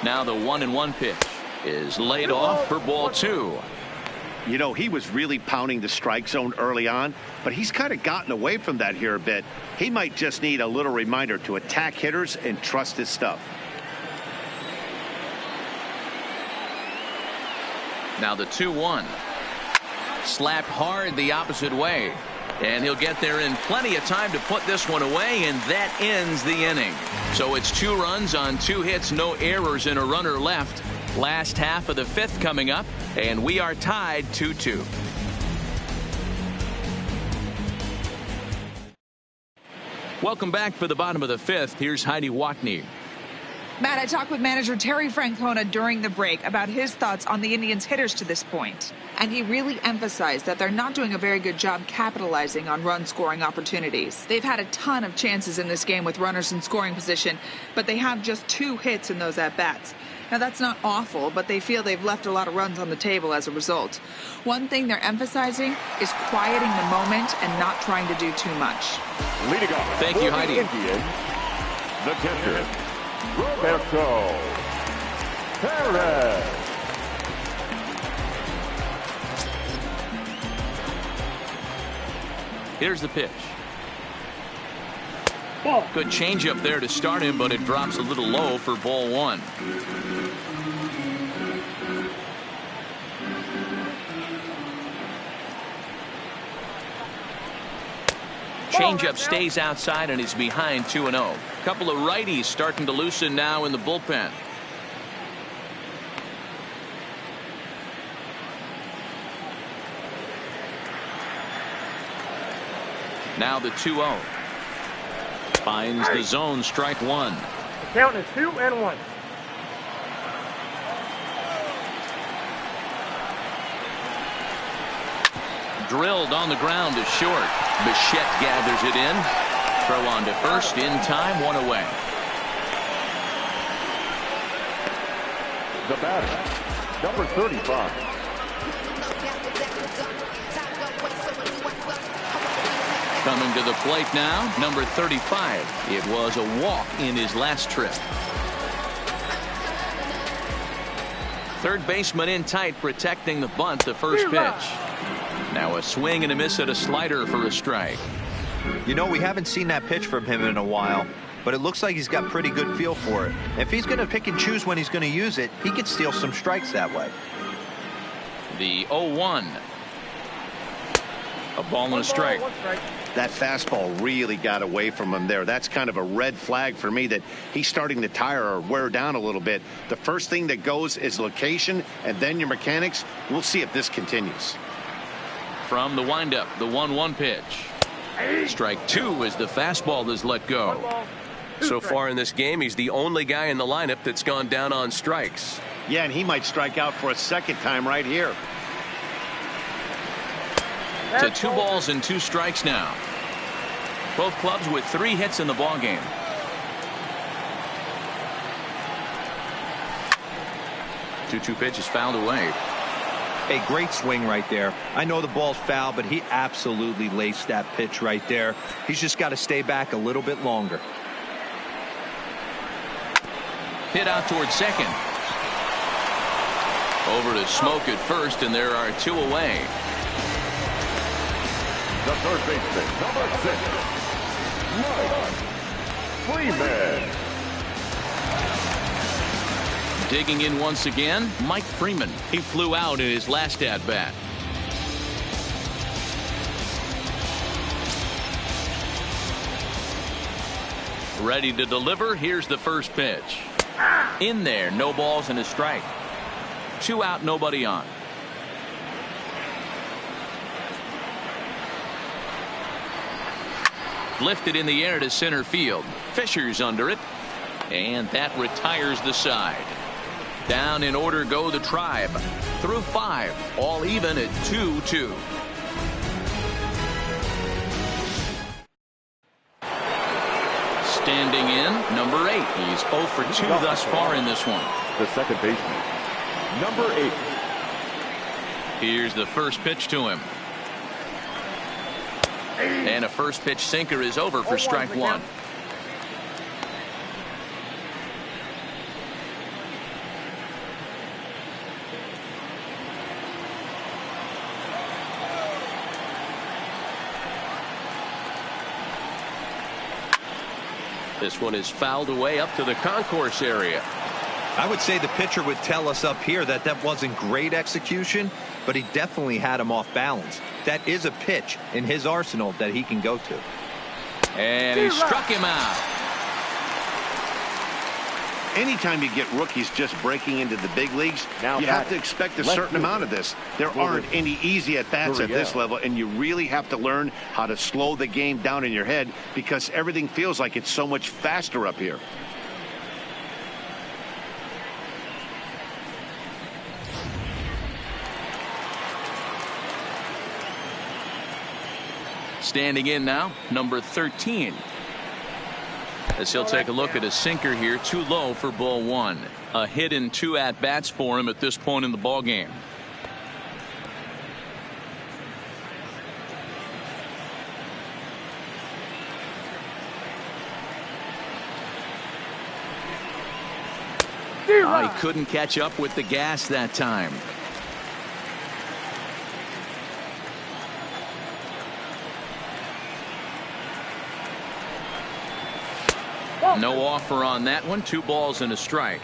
A: Now the 1-1 pitch is laid off for ball 2.
B: You know, he was really pounding the strike zone early on, but he's kind of gotten away from that here a bit. He might just need a little reminder to attack hitters and trust his stuff.
A: Now the 2-1. Slapped hard the opposite way. And he'll get there in plenty of time to put this one away, and that ends the inning. So it's 2 runs on 2 hits, no errors, and a runner left. Last half of the 5th coming up, and we are tied 2-2. Welcome back for the bottom of the 5th. Here's Heidi Watney.
F: Matt, I talked with manager Terry Francona during the break about his thoughts on the Indians' hitters to this point. And he really emphasized that they're not doing a very good job capitalizing on run-scoring opportunities. They've had a ton of chances in this game with runners in scoring position, but they have just 2 hits in those at-bats. Now, that's not awful, but they feel they've left a lot of runs on the table as a result. One thing they're emphasizing is quieting the moment and not trying to do too much.
C: Leading off.
A: Thank you, Heidi.
C: Indians, the catcher, Roberto Perez.
A: Here's the pitch. Good changeup there to start him, but it drops a little low for ball 1. Changeup stays outside, and he's behind 2-0. Couple of righties starting to loosen now in the bullpen. Now the 2-0. Finds the zone, strike 1.
G: The count is 2-1.
A: Drilled on the ground to short. Bichette gathers it in. Throw on to first in time, 1 away.
C: The batter, number 35.
A: Coming to the plate now, number 35. It was a walk in his last trip. Third baseman in tight, protecting the bunt, the first pitch. Now a swing and a miss at a slider for a strike.
D: You know, we haven't seen that pitch from him in a while, but it looks like he's got pretty good feel for it. If he's going to pick and choose when he's going to use it, he could steal some strikes that way.
A: The 0-1. A ball and a strike.
B: That fastball really got away from him there. That's kind of a red flag for me that he's starting to tire or wear down a little bit. The first thing that goes is location and then your mechanics. We'll see if this continues.
A: From the windup, the 1-1 pitch. Strike 2 as the fastball is let go.
E: So far in this game, he's the only guy in the lineup that's gone down on strikes.
B: Yeah, and he might strike out for a second time right here.
A: To 2 balls and 2 strikes now. Both clubs with 3 hits in the ball game. Two pitch is fouled away.
D: A great swing right there. I know the ball's foul, but he absolutely laced that pitch right there. He's just got to stay back a little bit longer.
A: Hit out towards second. Over to Smoke at first, and there are 2 away.
C: The third baseman, number 6, Mike Freeman.
A: Digging in once again, Mike Freeman. He flew out in his last at-bat. Ready to deliver. Here's the first pitch. In there, no balls and a strike. 2 out, nobody on. Lifted in the air to center field. Fisher's under it. And that retires the side. Down in order go the Tribe. Through 5. All even at 2-2. Standing in, number 8. He's 0 for 2 thus far in this one.
C: The second baseman, number 8.
A: Here's the first pitch to him. And a first pitch sinker is over for strike 1. This one is fouled away up to the concourse area.
D: I would say the pitcher would tell us up here that that wasn't great execution, but he definitely had him off balance. That is a pitch in his arsenal that he can go to.
A: And he struck him out.
B: Anytime you get rookies just breaking into the big leagues,
C: Now
B: you have to
C: batting.
B: expect a
C: Left
B: certain
C: fielder.
B: amount of this. There aren't any easy at-bats at this
C: Gurriel.
B: level, and you really have to learn how to slow the game down in your head because everything feels like it's so much faster up here.
A: Standing in now, number 13. As he'll take a look at a sinker here, too low for ball one. A hit in 2 at-bats for him at this point in the ball game. He couldn't catch up with the gas that time. No offer on that one. 2 balls and a strike.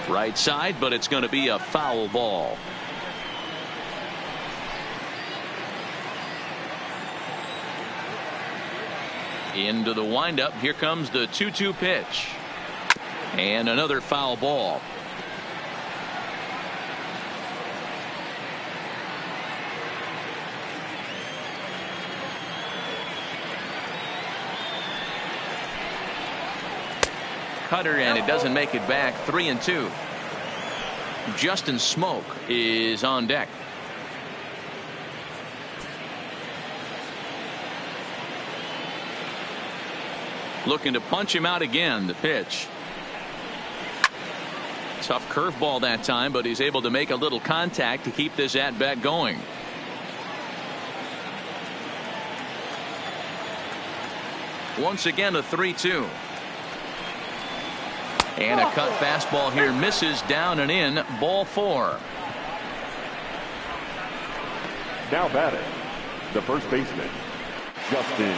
A: Right side, but it's going to be a foul ball. Into the windup. Here comes the 2-2 pitch. And another foul ball. Cutter, and it doesn't make it back. 3-2. Justin Smoak is on deck. Looking to punch him out again. The pitch. Tough curveball that time, but he's able to make a little contact to keep this at bat going. Once again, a 3-2. And a cut fastball here misses down and in. Ball 4.
C: Now batting, the first baseman, Justin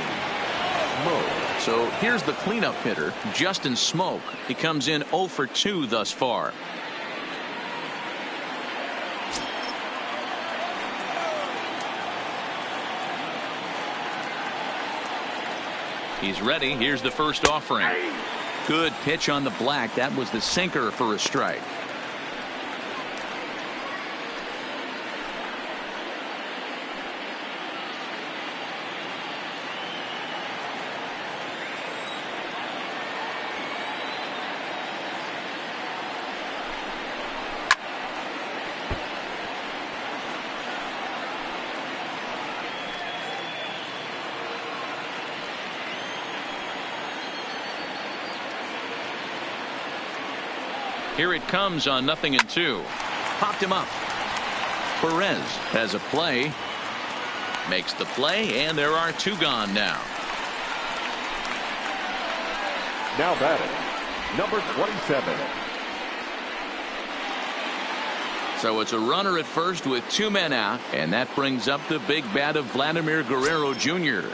C: Smoak.
A: So here's the cleanup hitter, Justin Smoak. He comes in 0 for 2 thus far. He's ready. Here's the first offering. Good pitch on the black. That was the sinker for a strike. Here it comes on 0-2. Popped him up. Perez has a play. Makes the play, and there are 2 gone now.
C: Now batting, number 27.
A: So it's a runner at first with 2 men out, and that brings up the big bat of Vladimir Guerrero Jr.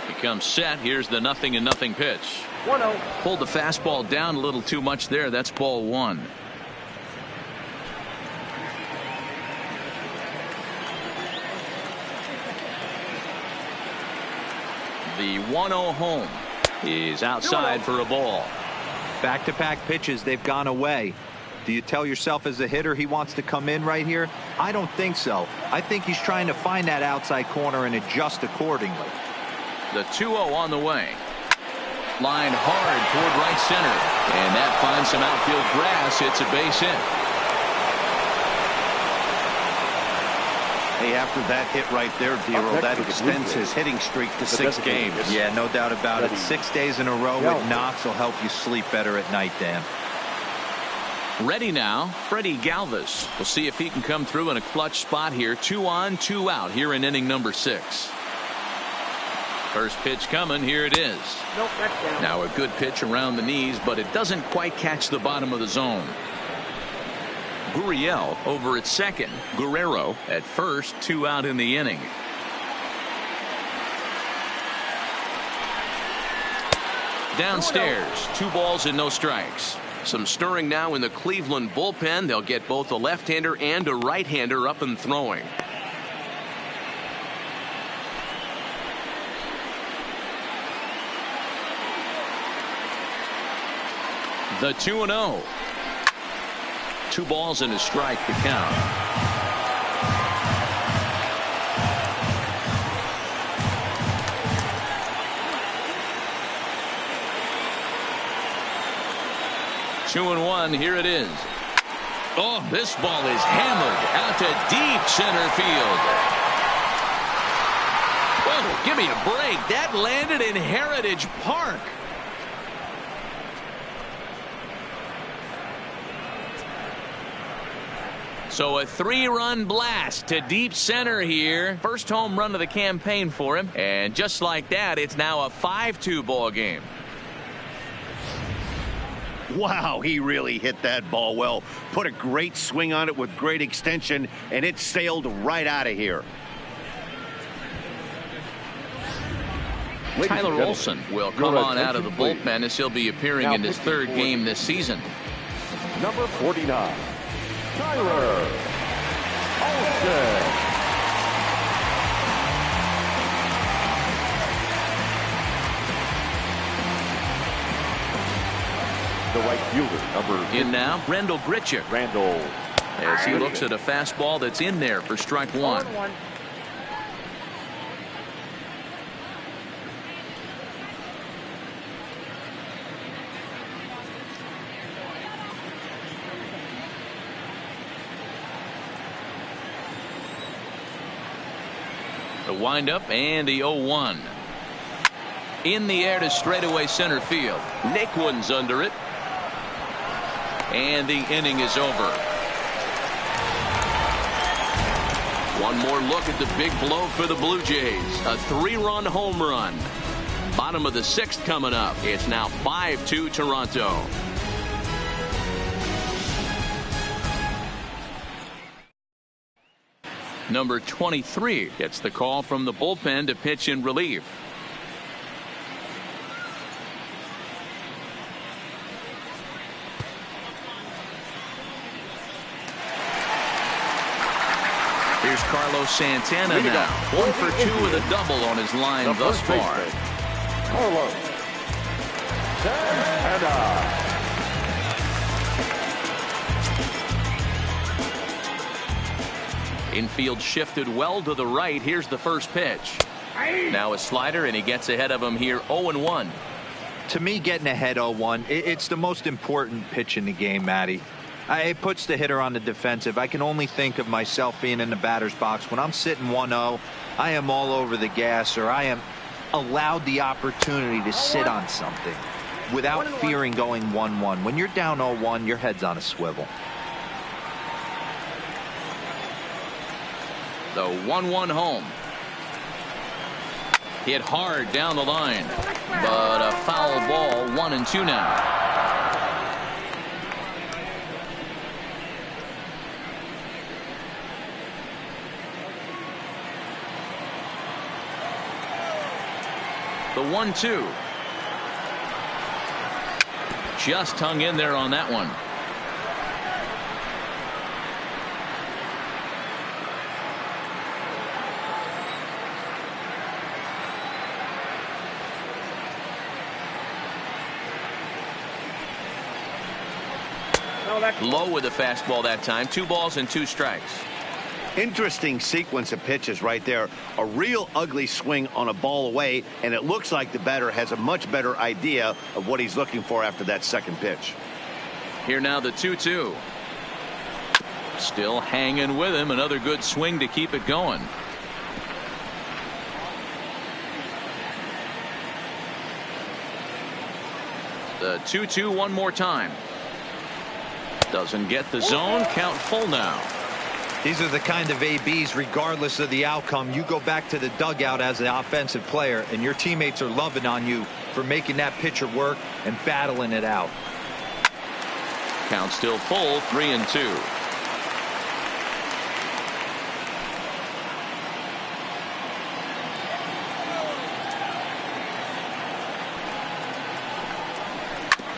A: He comes set. Here's the 0-0 pitch.
G: 1-0.
A: Pulled the fastball down a little too much there. That's ball 1. The 1-0 home is outside for a ball.
D: Back-to-back pitches, they've gone away. Do you tell yourself as a hitter he wants to come in right here? I don't think so. I think he's trying to find that outside corner and adjust accordingly.
A: The 2-0 on the way. Line hard toward right center, and that finds some outfield grass. It's a base hit.
B: Hey, after that hit right there, Dero, that extends his hitting streak to 6 games.
D: Yeah, no doubt about it. 6 days in a row with knocks will help you sleep better at night, Dan.
A: Ready now, Freddie Galvis. We'll see if he can come through in a clutch spot here. 2 on, 2 out here in inning number 6. First pitch coming. Here it is.
G: Nope, that's down.
A: Now a good pitch around the knees, but it doesn't quite catch the bottom of the zone. Gurriel over at second. Guerrero at first. 2 out in the inning. Downstairs, 2 balls and no strikes.
E: Some stirring now in the Cleveland bullpen. They'll get both a left-hander and a right-hander up and throwing.
A: The 2-0. 2 balls and a strike to count. Two and 1. Here it is. Oh, this ball is hammered out to deep center field. Oh, give me a break. That landed in Heritage Park. So a 3-run blast to deep center here. First home run of the campaign for him. And just like that, it's now a 5-2 ball game.
B: Wow, he really hit that ball well. Put a great swing on it with great extension, and it sailed right out of here.
A: Tyler Olson will come on out of the bullpen as he'll be appearing in his 3rd game this season.
C: Number 49, Tyler Olson. The right fielder, number
A: in now, Randall Grichuk.
C: Randall.
A: As he looks at a fastball that's in there for strike 1. The windup and the 0-1. In the air to straightaway center field. Naquin's under it. And the inning is over. One more look at the big blow for the Blue Jays. A 3-run home run. Bottom of the 6th coming up. It's now 5-2 Toronto. Number 23 gets the call from the bullpen to pitch in relief. Here's Carlos Santana now. 1 for 2 with a double on his line thus far.
C: Carlos Santana.
A: Infield shifted well to the right. Here's the first pitch. Now a slider, and he gets ahead of him here 0-1.
D: To me, getting ahead 0-1, it's the most important pitch in the game, Matty. It puts the hitter on the defensive. I can only think of myself being in the batter's box. When I'm sitting 1-0, I am all over the gas, or I am allowed the opportunity to sit on something without fearing going 1-1. When you're down 0-1, your head's on a swivel.
A: The 1-1 home. Hit hard down the line, but a foul ball. 1-2 now. The 1-2. Just hung in there on that one. Low with a fastball that time. 2 balls and 2 strikes.
B: Interesting sequence of pitches right there. A real ugly swing on a ball away, and it looks like the batter has a much better idea of what he's looking for after that second pitch.
A: Here now the 2-2. Still hanging with him. Another good swing to keep it going. The 2-2 one more time. Doesn't get the zone. Count full now.
D: These are the kind of ABs, regardless of the outcome, you go back to the dugout as an offensive player, and your teammates are loving on you for making that pitcher work and battling it out.
A: Count still full. 3-2.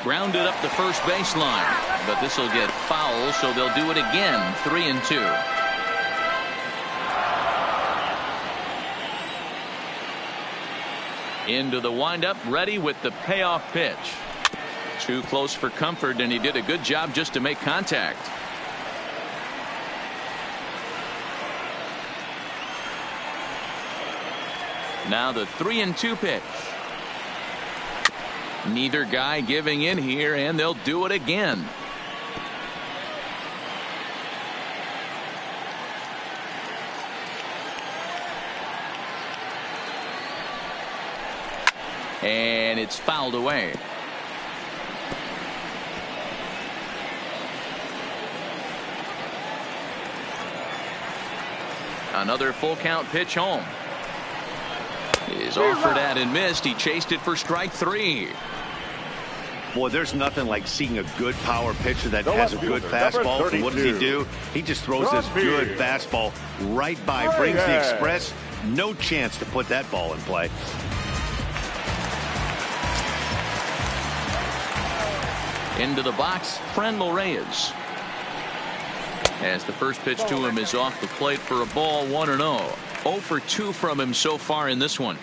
A: Grounded up the first baseline, but this will get foul, so they'll do it again. 3-2. Into the windup, ready with the payoff pitch. Too close for comfort, and he did a good job just to make contact. Now the 3-2 pitch. Neither guy giving in here, and they'll do it again. And it's fouled away. Another full count pitch home. Is offered at and missed. He chased it for strike 3.
B: Boy, there's nothing like seeing a good power pitcher that has a good fastball. And what does he do? He just throws this good fastball right by, brings the express. No chance to put that ball in play.
A: Into the box, Franmil Reyes. As the first pitch to him is off the plate for a ball, 1-0. 0 for 2 from him so far in this one.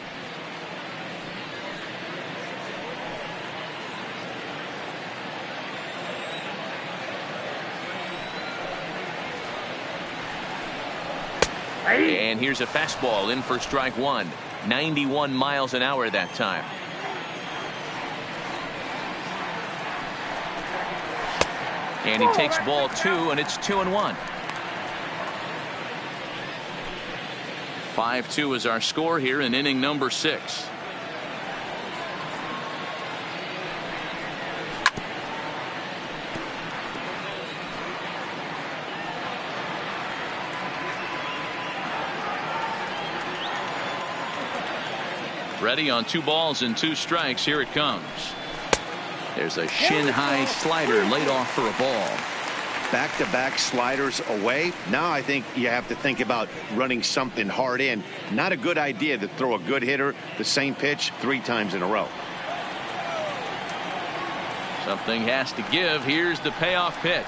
A: And here's a fastball in for strike 1. 91 miles an hour that time. And he takes ball 2, and it's 2-1. 5-2 is our score here in inning number 6. Ready on 2 balls and 2 strikes. Here it comes. There's a shin-high slider laid off for a ball.
B: Back-to-back sliders away. Now I think you have to think about running something hard in. Not a good idea to throw a good hitter the same pitch 3 times in a row.
A: Something has to give. Here's the payoff pitch.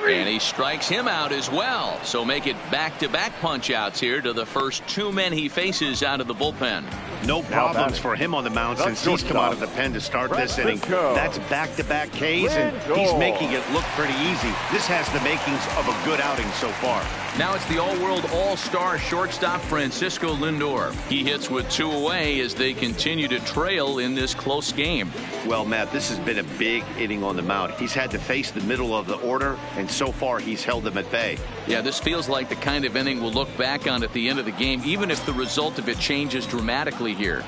A: And he strikes him out as well. So make it back-to-back punch-outs here to the first 2 men he faces out of the bullpen.
B: No problems for him on the mound since he's come out of the pen to start this inning. That's back-to-back Ks, and he's making it look pretty easy. This has the makings of a good outing so far.
A: Now it's the all-world all-star shortstop Francisco Lindor. He hits with 2 away as they continue to trail in this close game.
B: Well, Matt, this has been a big inning on the mound. He's had to face the middle of the order, and so far he's held them at bay.
A: Yeah, this feels like the kind of inning we'll look back on at the end of the game, even if the result of it changes dramatically here.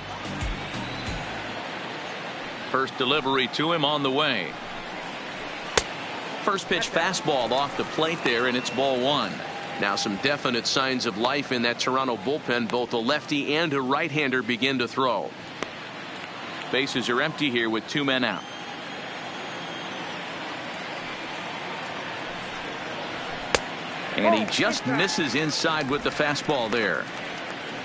A: First delivery to him on the way. First pitch fastball off the plate there, and it's ball 1. Now some definite signs of life in that Toronto bullpen. Both a lefty and a right-hander begin to throw. Bases are empty here with 2 men out. And he just misses inside with the fastball there.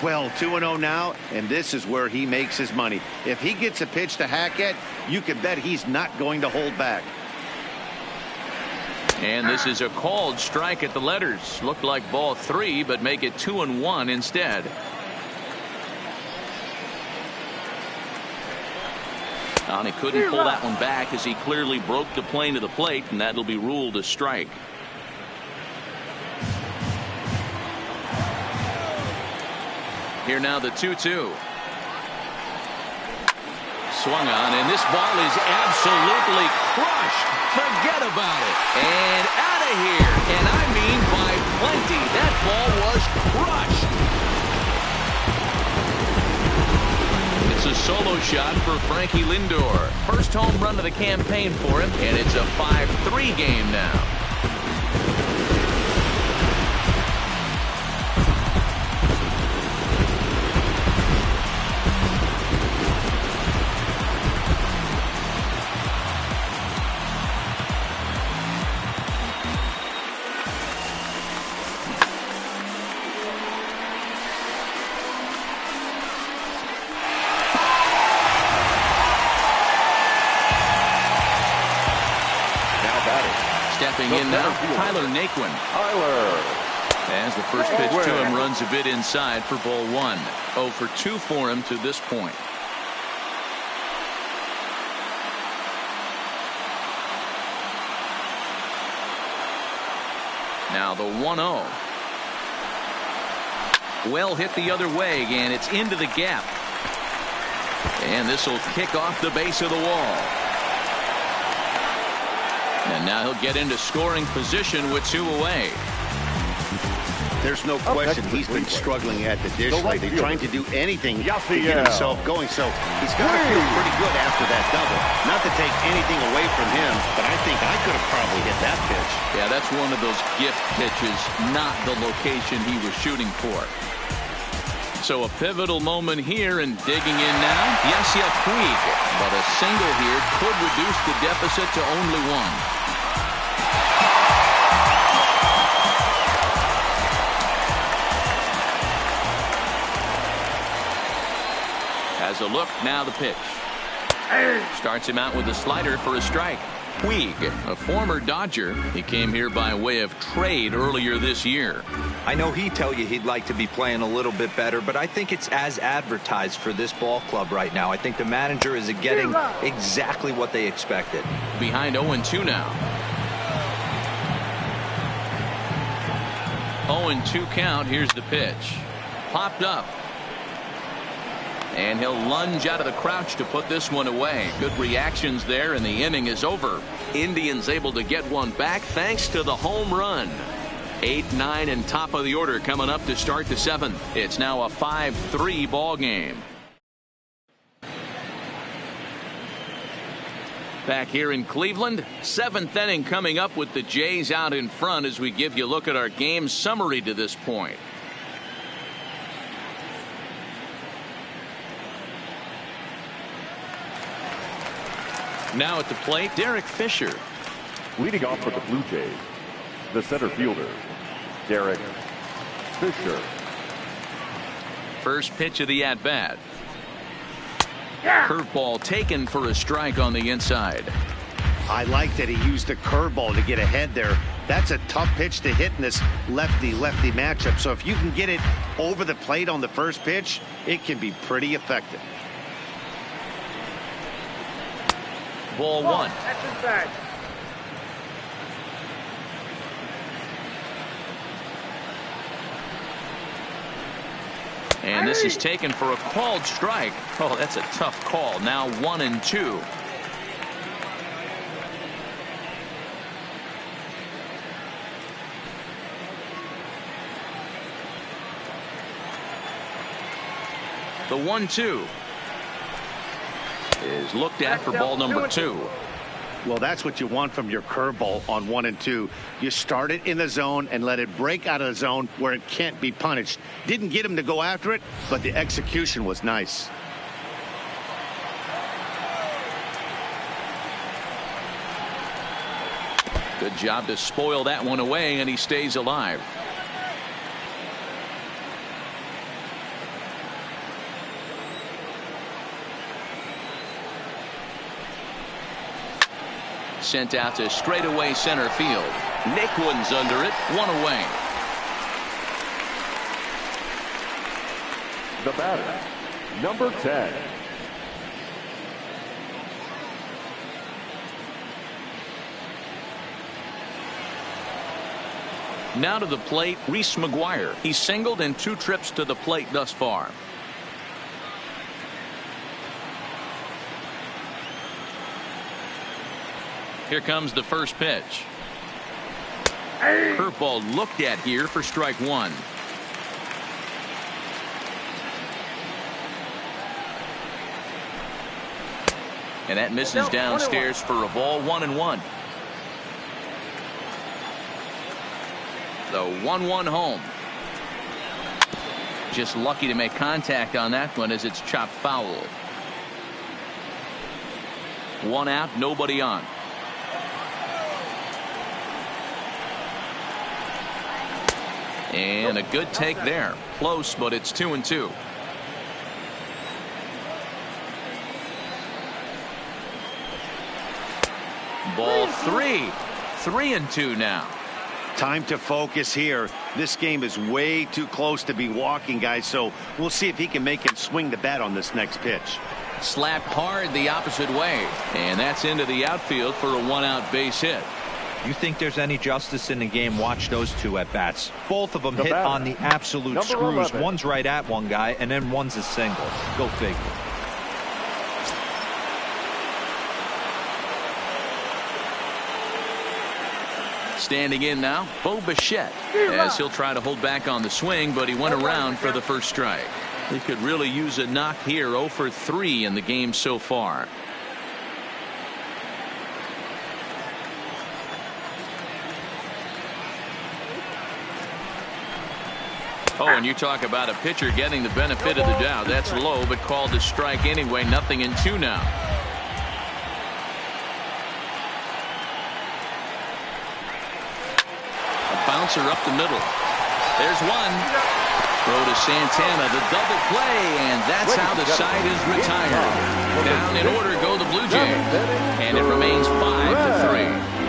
B: Well, 2-0 now, and this is where he makes his money. If he gets a pitch to hack at, you can bet he's not going to hold back.
A: And this is a called strike at the letters. Looked like ball 3, but make it 2-1 instead. And he couldn't pull that one back as he clearly broke the plane to the plate, and that'll be ruled a strike. Here now the 2-2. Swung on, and this ball is absolutely crushed. Forget about it. And out of here. And I mean by plenty. That ball was crushed. It's a solo shot for Frankie Lindor. First home run of the campaign for him, and it's a 5-3 game now. Batting in now, Tyler Naquin. As the first pitch to him runs a bit inside for ball one. 0 for 2 for him to this point. Now the 1-0. Well hit the other way, and it's into the gap. And this will kick off the base of the wall. And now he'll get into scoring position with 2 away.
B: There's no question he's been struggling at the dish lately, trying to do anything to get himself going. So he's got to feel pretty good after that double. Not to take anything away from him, but I think I could have probably hit that pitch.
A: Yeah, that's one of those gift pitches, not the location he was shooting for. So a pivotal moment here, and digging in now, Yasiel Puig. But a single here could reduce the deficit to only 1. Has a look, now the pitch. Starts him out with a slider for a strike. Puig, a former Dodger. He came here by way of trade earlier this year.
D: I know he'd tell you he'd like to be playing a little bit better, but I think it's as advertised for this ball club right now. I think the manager is getting exactly what they expected.
A: Behind 0-2 now. 0-2 count. Here's the pitch. Popped up. And he'll lunge out of the crouch to put this one away. Good reactions there, and the inning is over. Indians able to get one back thanks to the home run. 8, 9, and top of the order coming up to start the 7th. It's now a 5-3 ball game. Back here in Cleveland, 7th inning coming up with the Jays out in front as we give you a look at our game summary to this point. Now at the plate, Derek Fisher.
C: Leading off for the Blue Jays, the center fielder, Derek Fisher.
A: First pitch of the at-bat. Curveball taken for a strike on the inside.
B: I like that he used the curveball to get ahead there. That's a tough pitch to hit in this lefty-lefty matchup. So if you can get it over the plate on the first pitch, it can be pretty effective.
A: Ball 1. And this is taken for a called strike. Oh, that's a tough call. Now 1-2. The 1-2 is looked at for ball number 2.
B: Well, that's what you want from your curveball on 1 and 2. You start it in the zone and let it break out of the zone where it can't be punished. Didn't get him to go after it, but the execution was nice.
A: Good job to spoil that one away, and he stays alive. Sent out to straightaway center field. Naquin's under it, 1 away.
C: The batter, number 10.
A: Now to the plate, Reese McGuire. He's singled in 2 trips to the plate thus far. Here comes the first pitch. Curveball looked at here for strike 1. And that misses downstairs for a ball. 1-1. The 1-1 home. Just lucky to make contact on that one as it's chopped foul. 1 out, nobody on. And a good take there. Close, but it's 2-2. Ball 3. 3-2 now.
B: Time to focus here. This game is way too close to be walking, guys, so we'll see if he can make him swing the bat on this next pitch.
A: Slapped hard the opposite way, and that's into the outfield for a one-out base hit.
D: You think there's any justice in the game? Watch those two at bats. Both of them hit
C: batter,
D: on the absolute
C: number
D: screws.
C: 11.
D: One's right at one guy, and then one's a single. Go figure.
A: Standing in now, Bo Bichette, as he'll try to hold back on the swing, but he went around for the first strike. He could really use a knock here. 0 for 3 in the game so far. Oh, and you talk about a pitcher getting the benefit of the doubt. That's low, but called a strike anyway. 0-2 now. A bouncer up the middle. There's one. Throw to Santana, the double play, and that's how the side is retired. Down in order go the Blue Jays, and it remains 5-3.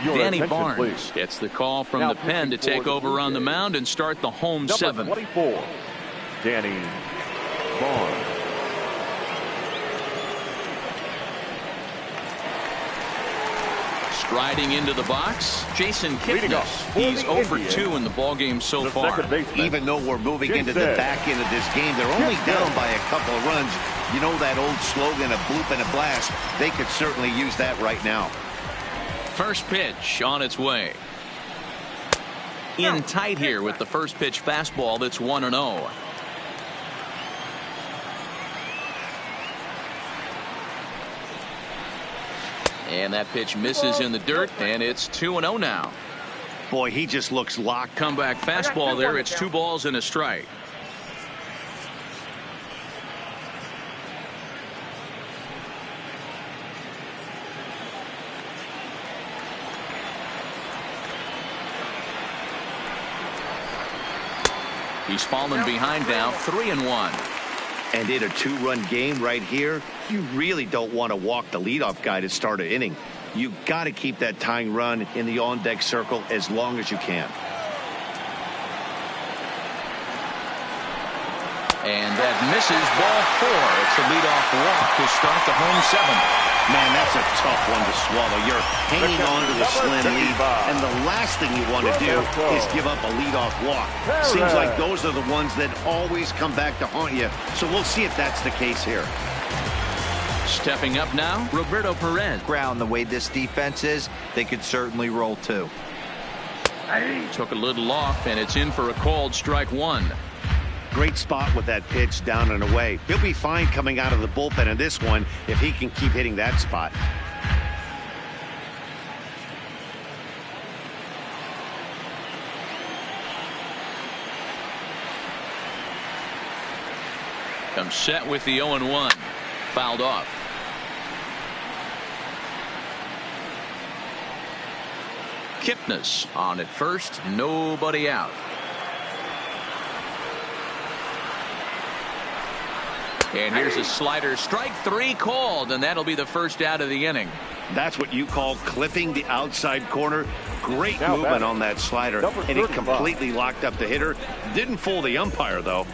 A: Danny Barnes
C: please.
A: gets the call from
C: Now
A: the pen to take over on the mound and start the home
C: Number
A: 7th.
C: 24, Danny Barnes.
A: Striding into the box, Jason
C: Leading
A: Kipnis.
C: off for
A: He's
C: the
A: 0 for
C: Indians,
A: 2 in the ballgame so
C: the
A: far.
C: second baseman.
B: Even though we're moving
C: Jim
B: into the
C: said.
B: back end of this game, they're only down by a couple of runs. You know that old slogan, a bloop and a blast. They could certainly use that right now.
A: First pitch on its way. In tight here with the first pitch fastball that's 1-0. And that pitch misses in the dirt, and it's 2-0 now.
B: Boy, he just looks locked.
A: Comeback fastball there. It's 2 balls and a strike. He's fallen behind now, 3-1.
B: And in a 2-run game right here, you really don't want to walk the leadoff guy to start an inning. You got to keep that tying run in the on-deck circle as long as you can.
A: And that misses, ball 4. It's a leadoff walk to start the home 7th.
B: Man, that's a tough one to swallow. You're hanging on to a slim lead, and the last thing you want to do is give up a leadoff walk. Seems like those are the ones that always come back to haunt you, so we'll see if that's the case here.
A: Stepping up now, Roberto Perez.
D: Ground the way this defense is, they could certainly roll 2.
A: Took a little off, and it's in for a called strike 1.
B: Great spot with that pitch down and away. He'll be fine coming out of the bullpen in this one if he can keep hitting that spot.
A: Comes set with the 0-1. Fouled off. Kipnis on at first. Nobody out. And here's a slider. Strike 3 called, and that'll be the first out of the inning.
B: That's what you call clipping the outside corner. Great
C: Now
B: movement
C: batting,
B: on that slider,
C: number
B: and it
C: 35.
B: completely locked up the hitter. Didn't fool the umpire, though.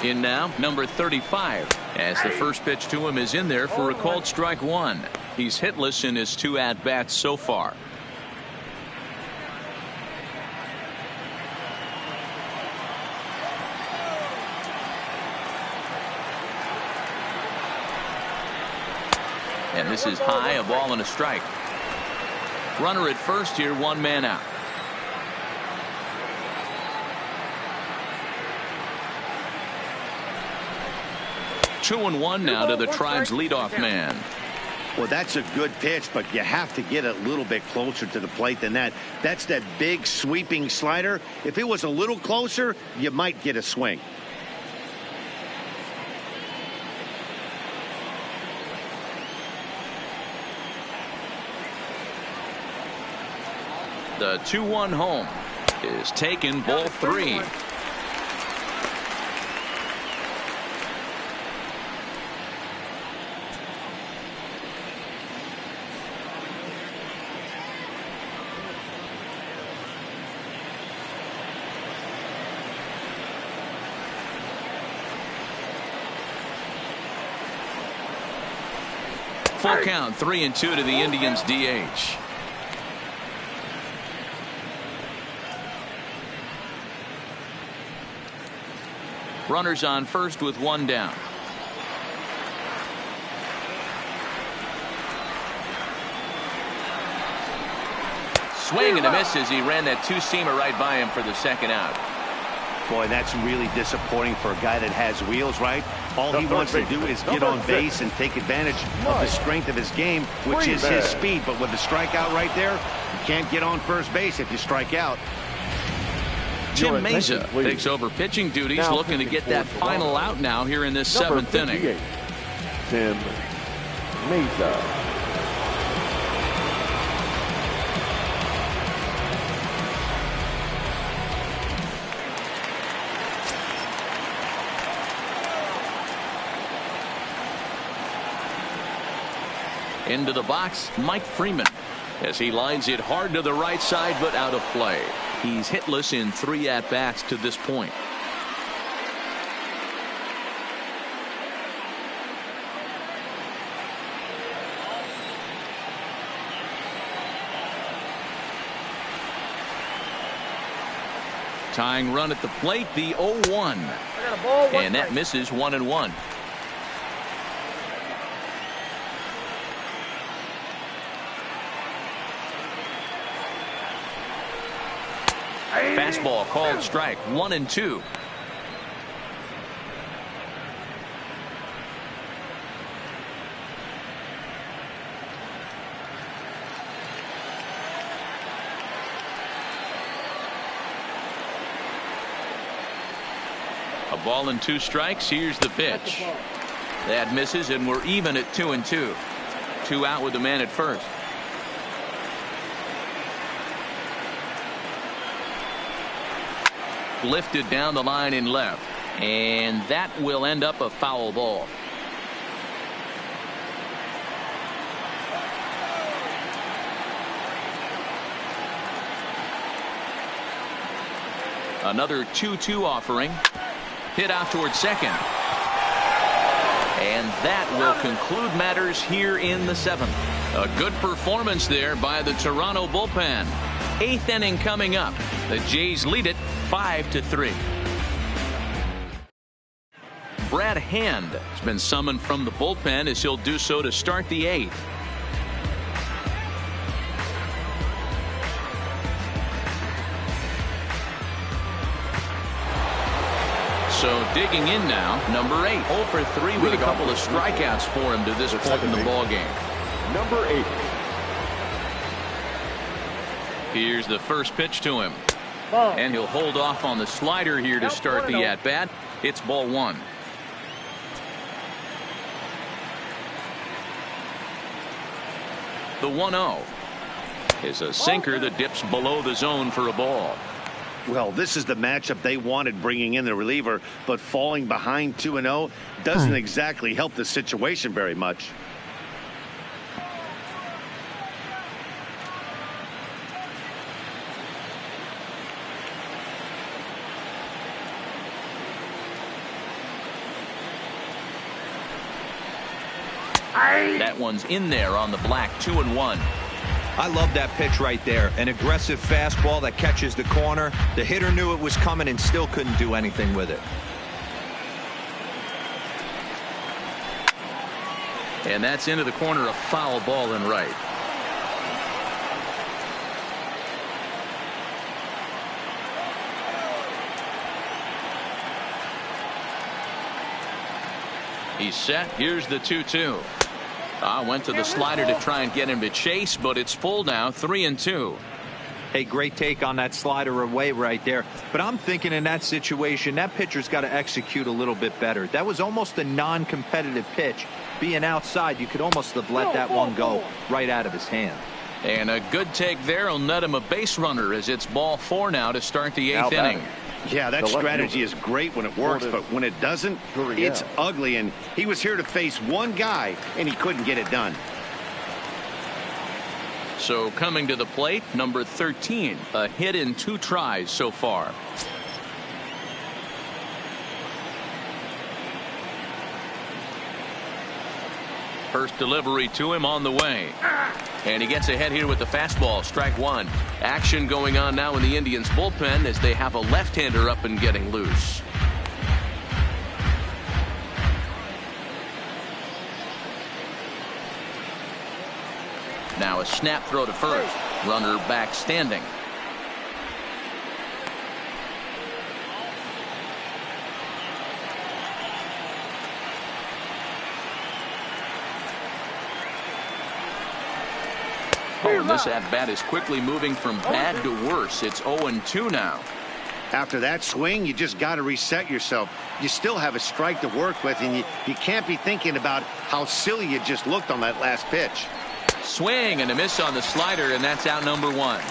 A: In now, number 35, as the first pitch to him is in there for a called strike 1. He's hitless in his 2 at-bats so far. And this is high, a ball and a strike. Runner at first here, 1 man out. Two and 1 now to the Tribe's leadoff man.
B: Well, that's a good pitch, but you have to get a little bit closer to the plate than that. That's that big sweeping slider. If it was a little closer, you might get a swing.
A: The 2-1 home is taken, ball 3. Full count, 3-2 to the Indians DH. Runners on first with 1 down. Swing and a miss as he ran that 2-seamer right by him for the 2nd out.
B: Boy, that's really disappointing for a guy that has wheels, right? All he wants to do is get on base and take advantage of the strength of his game, which is his speed. But with the strikeout right there, you can't get on first base if you strike out.
A: Tim Mayza takes over pitching duties, looking to get that final out now here in this 7th inning.
C: Tim Mayza.
A: Into the box, Mike Freeman, as he lines it hard to the right side, but out of play. He's hitless in 3 at-bats to this point. Tying run at the plate, the 0-1. And that misses 1-1. Fastball called strike, 1-2. A ball and 2 strikes. Here's the pitch. That misses, and we're even at 2-2. 2 out with the man at first. Lifted down the line in left, and that will end up a foul ball. Another 2-2 offering. Hit out towards second. And that will conclude matters here in the 7th. A good performance there by the Toronto bullpen. 8th inning coming up. The Jays lead it 5-3. Brad Hand has been summoned from the bullpen as he'll do so to start the 8th. So digging in now, number 8, 0 for 3 with a couple of strikeouts for him to this point in the ball game.
C: Number 8.
A: Here's the first pitch to him. And he'll hold off on the slider here to start the at-bat. It's ball 1. The 1-0 is a sinker that dips below the zone for a ball.
B: Well, this is the matchup they wanted, bringing in the reliever, but falling behind 2-0 doesn't exactly help the situation very much.
A: That one's in there on the black. 2-1.
D: I love that pitch right there. An aggressive fastball that catches the corner. The hitter knew it was coming and still couldn't do anything with it.
A: And that's into the corner, a foul ball and right. He's set. Here's the 2-2. Went to the slider to try and get him to chase, but it's full now. 3-2.
D: Hey, great take on that slider away right there. But I'm thinking in that situation, that pitcher's got to execute a little bit better. That was almost a non-competitive pitch. Being outside, you could almost have let that one go right out of his hand.
A: And a good take there will net him a base runner as it's ball 4 now to start the 8th inning.
B: Yeah, that strategy is great when it works, but when it doesn't, it's ugly. And he was here to face one guy, and he couldn't get it done.
A: So coming to the plate, number 13, a hit in 2 tries so far. First delivery to him on the way. And he gets ahead here with the fastball, strike 1. Action going on now in the Indians bullpen as they have a left-hander up and getting loose. Now a snap throw to first. Runner back standing. Oh, and this at-bat is quickly moving from bad to worse. It's 0-2 now.
B: After that swing, you just got to reset yourself. You still have a strike to work with, and you can't be thinking about how silly you just looked on that last pitch.
A: Swing and a miss on the slider, and that's out number 1.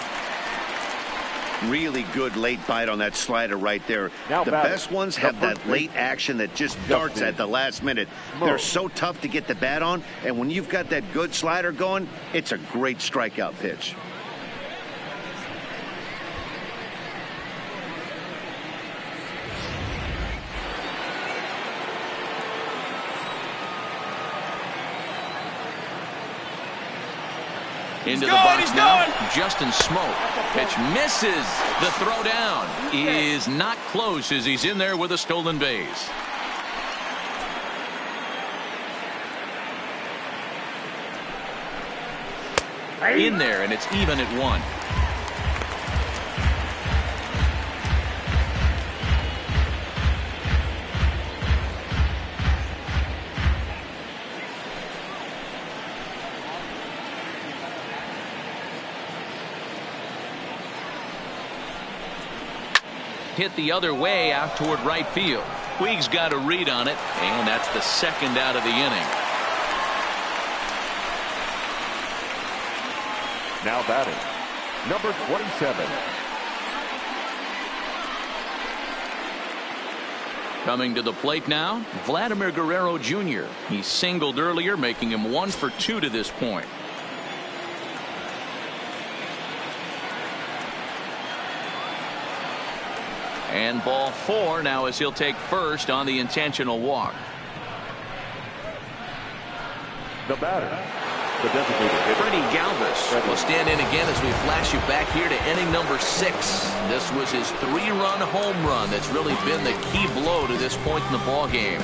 B: Really good late bite on that slider right there. The best ones have that late action that just darts at the last minute. They're so tough to get the bat on, and when you've got that good slider going, it's a great strikeout pitch.
A: Into the box now, Justin Smoke. Pitch misses. The throw down is not close as he's in there with a stolen base. In there, and it's even at 1. Hit the other way out toward right field. Puig's got a read on it, and that's the second out of the inning.
C: Now batting, number 27.
A: Coming to the plate now, Vladimir Guerrero Jr. He singled earlier, making him 1 for 2 to this point. And ball 4 now as he'll take first on the intentional walk.
C: The batter, the designated hitter,
A: Freddie Galvis will stand in again as we flash you back here to inning number 6. This was his 3-run home run that's really been the key blow to this point in the ball game.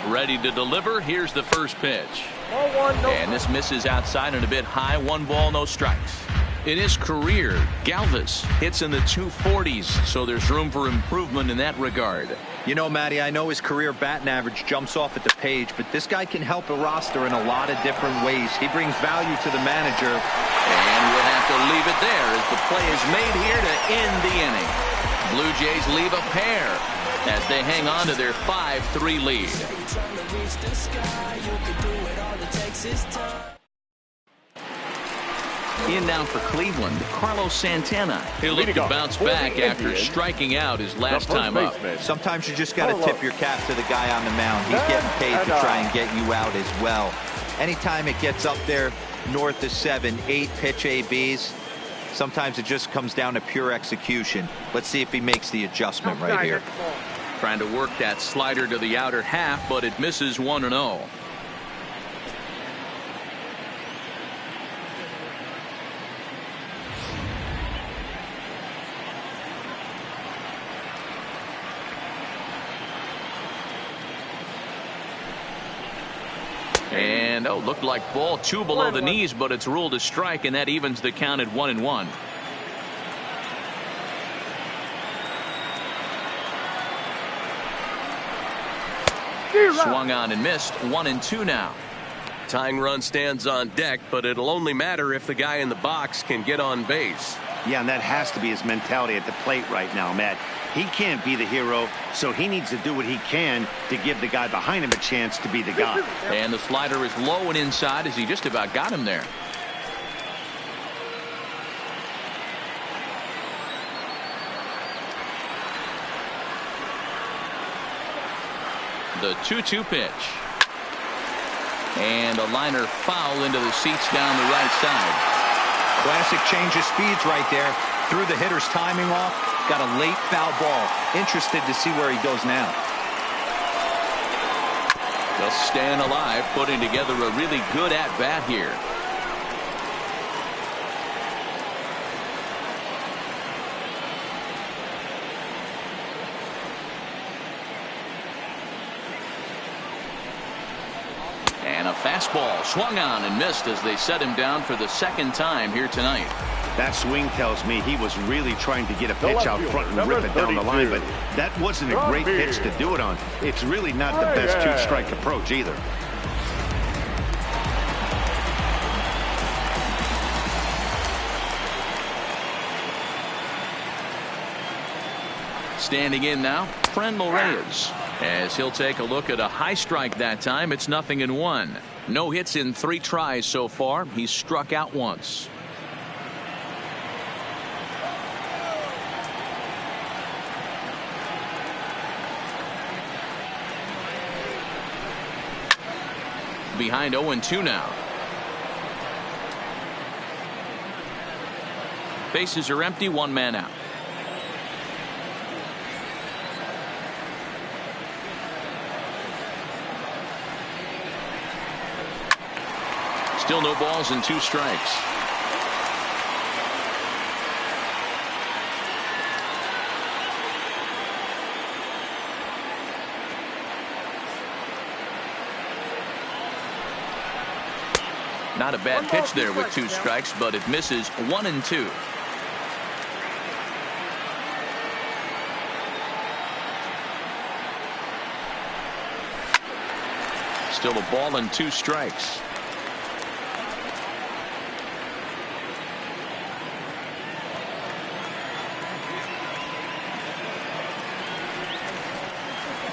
A: Ready to deliver. Here's the first pitch. And this misses outside and a bit high. 1 ball, no strikes. In his career, Galvis hits in the 240s, so there's room for improvement in that regard.
D: You know, Matty, I know his career batting average jumps off at the page, but this guy can help a roster in a lot of different ways. He brings value to the manager.
A: And we'll have to leave it there as the play is made here to end the inning. Blue Jays leave a pair as they hang on to their 5-3 lead. In now for Cleveland, Carlos Santana. He'll look to bounce back after striking out his last time up.
D: Sometimes you just got to tip your cap to the guy on the mound. He's getting paid to try and get you out as well. Anytime it gets up there north of 7, 8 pitch ABs, sometimes it just comes down to pure execution. Let's see if he makes the adjustment right here.
A: Trying to work that slider to the outer half, but it misses 1-0. And looked like ball 2 below the knees, but it's ruled a strike, and that evens the count at 1-1. Swung on and missed. 1-2 now.
E: Tying run stands on deck, but it'll only matter if the guy in the box can get on base.
B: Yeah, and that has to be his mentality at the plate right now, Matt. He can't be the hero, so he needs to do what he can to give the guy behind him a chance to be the guy.
A: And the slider is low and inside as he just about got him there. The 2-2 pitch. And a liner foul into the seats down the right side.
D: Classic change of speeds right there. Threw the hitter's timing off. Got a late foul ball. Interested to see where he goes now.
A: Just staying alive, putting together a really good at-bat here. And a fastball swung on and missed as they set him down for the second time here tonight.
B: That swing tells me he was really trying to get a pitch out front and rip it down the line, but that wasn't a great pitch to do it on. It's really not the best two-strike approach either.
A: Standing in now, Franmil Reyes. As he'll take a look at a high strike that time. It's 0-1. No hits in 3 tries so far. He's struck out once. Behind 0-2 now. Bases are empty, 1 man out. Still no balls and 2 strikes. Not a bad pitch there with 2 strikes, but it misses 1-2. Still a ball and 2 strikes.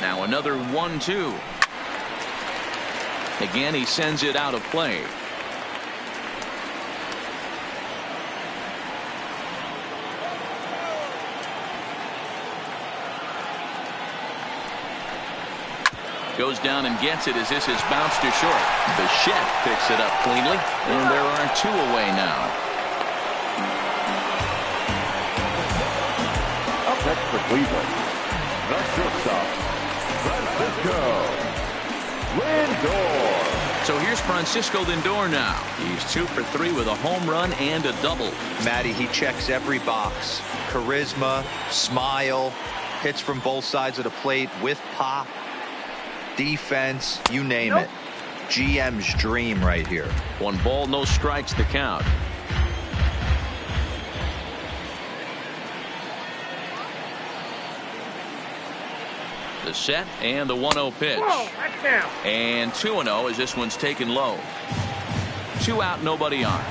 A: Now another 1-2. Again, he sends it out of play. Goes down and gets it as this is bounced to short. Bichette picks it up cleanly, and there are 2 away now.
C: Up next for Cleveland, the shortstop, Francisco Lindor.
A: So here's Francisco Lindor now. He's 2 for 3 with a home run and a double.
D: Matty, he checks every box. Charisma, smile, hits from both sides of the plate with pop. Defense, you name it. GM's dream right here.
A: 1 ball, no strikes to count. The set and the 1-0 pitch. And 2-0 as this one's taken low. 2 out, nobody on.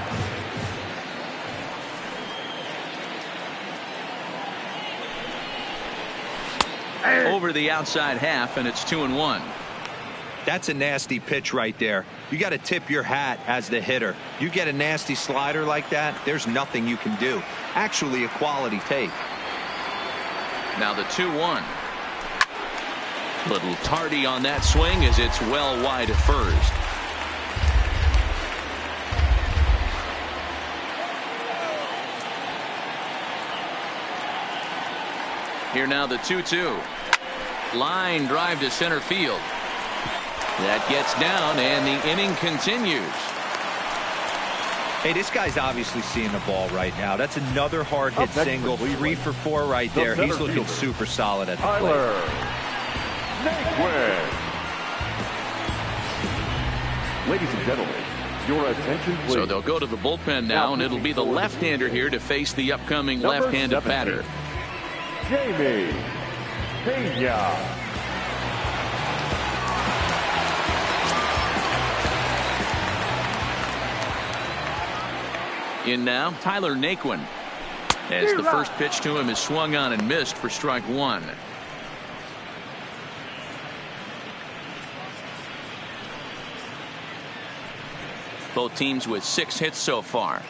A: Over the outside half, and it's 2-1.
D: That's a nasty pitch right there. You got to tip your hat as the hitter. You get a nasty slider like that, there's nothing you can do. Actually a quality take.
A: Now the 2-1. Little tardy on that swing as it's well wide at first. Here now the 2-2. Line drive to center field. That gets down and the inning continues.
D: Hey, this guy's obviously seeing the ball right now. That's another hard hit single. 3 for 4 right there. He's looking super solid at the plate.
C: Ladies and gentlemen, your attention please.
A: So they'll go to the bullpen now, and it'll be the left-hander here to face the upcoming left-handed batter.
C: Jamie Pena.
A: In now, Tyler Naquin. As the first pitch to him is swung on and missed for strike one. Both teams with 6 hits so far.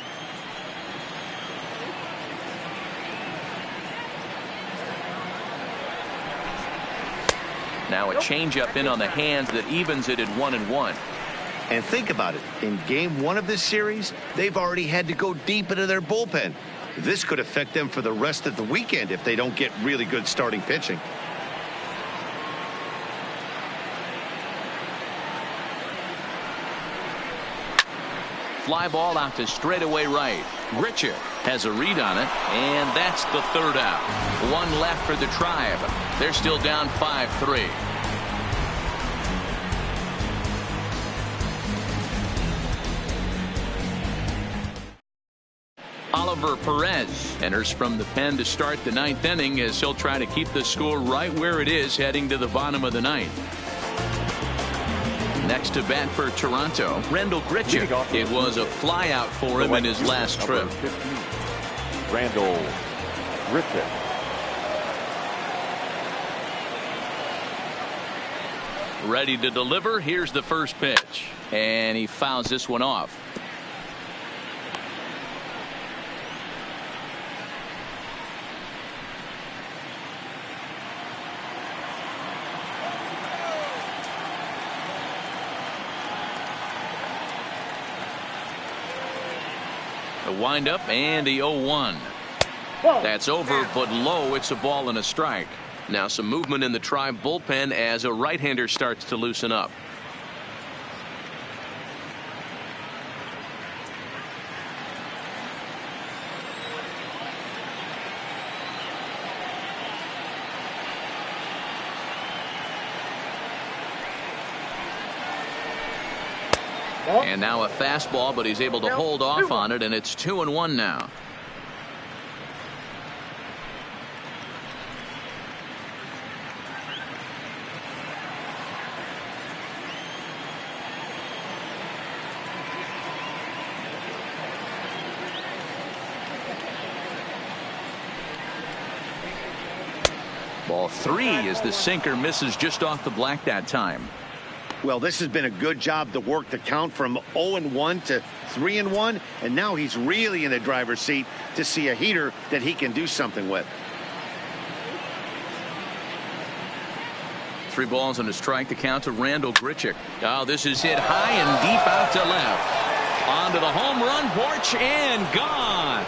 A: Now a changeup in on the hands that evens it at 1-1.
B: And think about it. In game 1 of this series, they've already had to go deep into their bullpen. This could affect them for the rest of the weekend if they don't get really good starting pitching.
A: Fly ball out to straightaway right. Grichuk has a read on it, and that's the 3rd out. 1 left for the Tribe. They're still down 5-3. Oliver Perez enters from the pen to start the 9th inning as he'll try to keep the score right where it is heading to the bottom of the 9th. Next to bat for Toronto, Randall Grichuk. It was a flyout for him in his last trip.
C: 15, Randall Grichuk.
A: Ready to deliver. Here's the first pitch. And he fouls this one off. The windup and the 0-1. That's over, but low. It's a ball and a strike.
E: Now some movement in the Tribe bullpen as a right-hander starts to loosen up.
A: And now a fastball, but he's able to hold off on it, and it's 2-1 now. Ball 3 as the sinker misses just off the black that time.
B: Well, this has been a good job to work the count from 0-1 to 3-1, and now he's really in the driver's seat to see a heater that he can do something with.
A: 3 balls and a strike to count to Randall Grichuk. Oh, this is hit high and deep out to left. Onto the home run porch and gone.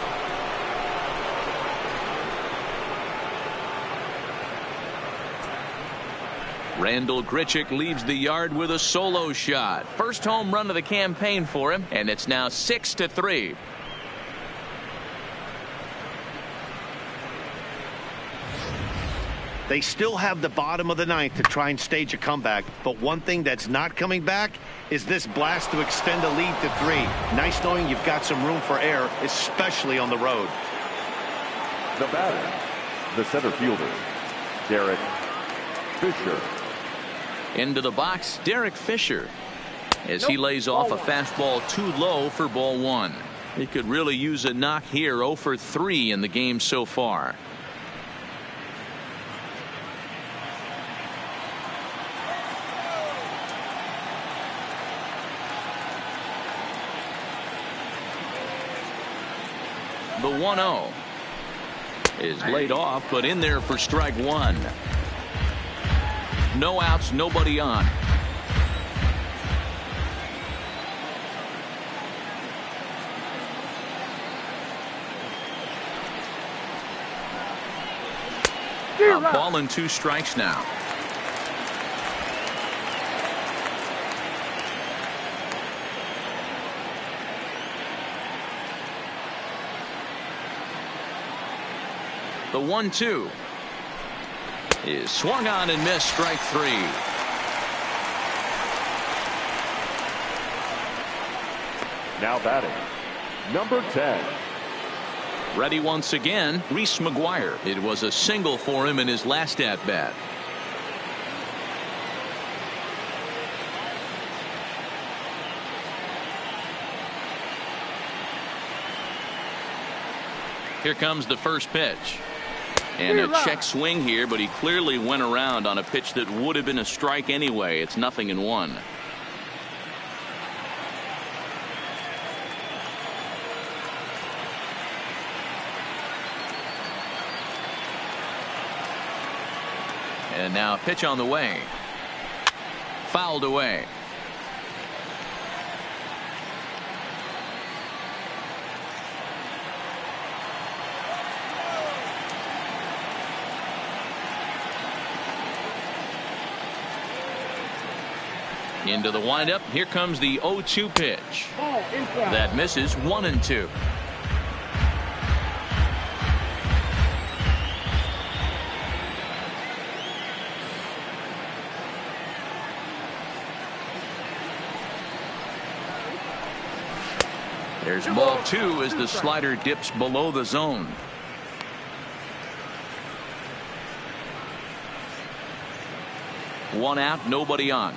A: Randall Grichuk leaves the yard with a solo shot. First home run of the campaign for him, and it's now 6-3.
B: They still have the bottom of the 9th to try and stage a comeback, but one thing that's not coming back is this blast to extend the lead to 3. Nice knowing you've got some room for error, especially on the road.
C: The batter, the center fielder, Derek Fisher.
A: Into the box, Derek Fisher, as he lays off a fastball too low for ball 1. He could really use a knock here. 0 for 3 in the game so far. The 1-0 is laid off, but in there for strike 1. No outs, nobody on. A ball and 2 strikes now. The 1-2 is swung on and missed, strike 3.
C: Now batting, number 10.
A: Ready once again, Reese McGuire. It was a single for him in his last at bat. Here comes the first pitch. And a check swing here, but he clearly went around on a pitch that would have been a strike anyway. It's 0-1. And now a pitch on the way. Fouled away. Into the windup. Here comes the 0-2 pitch. That misses. 1-2. There's ball 2 as the slider dips below the zone. One out, nobody on.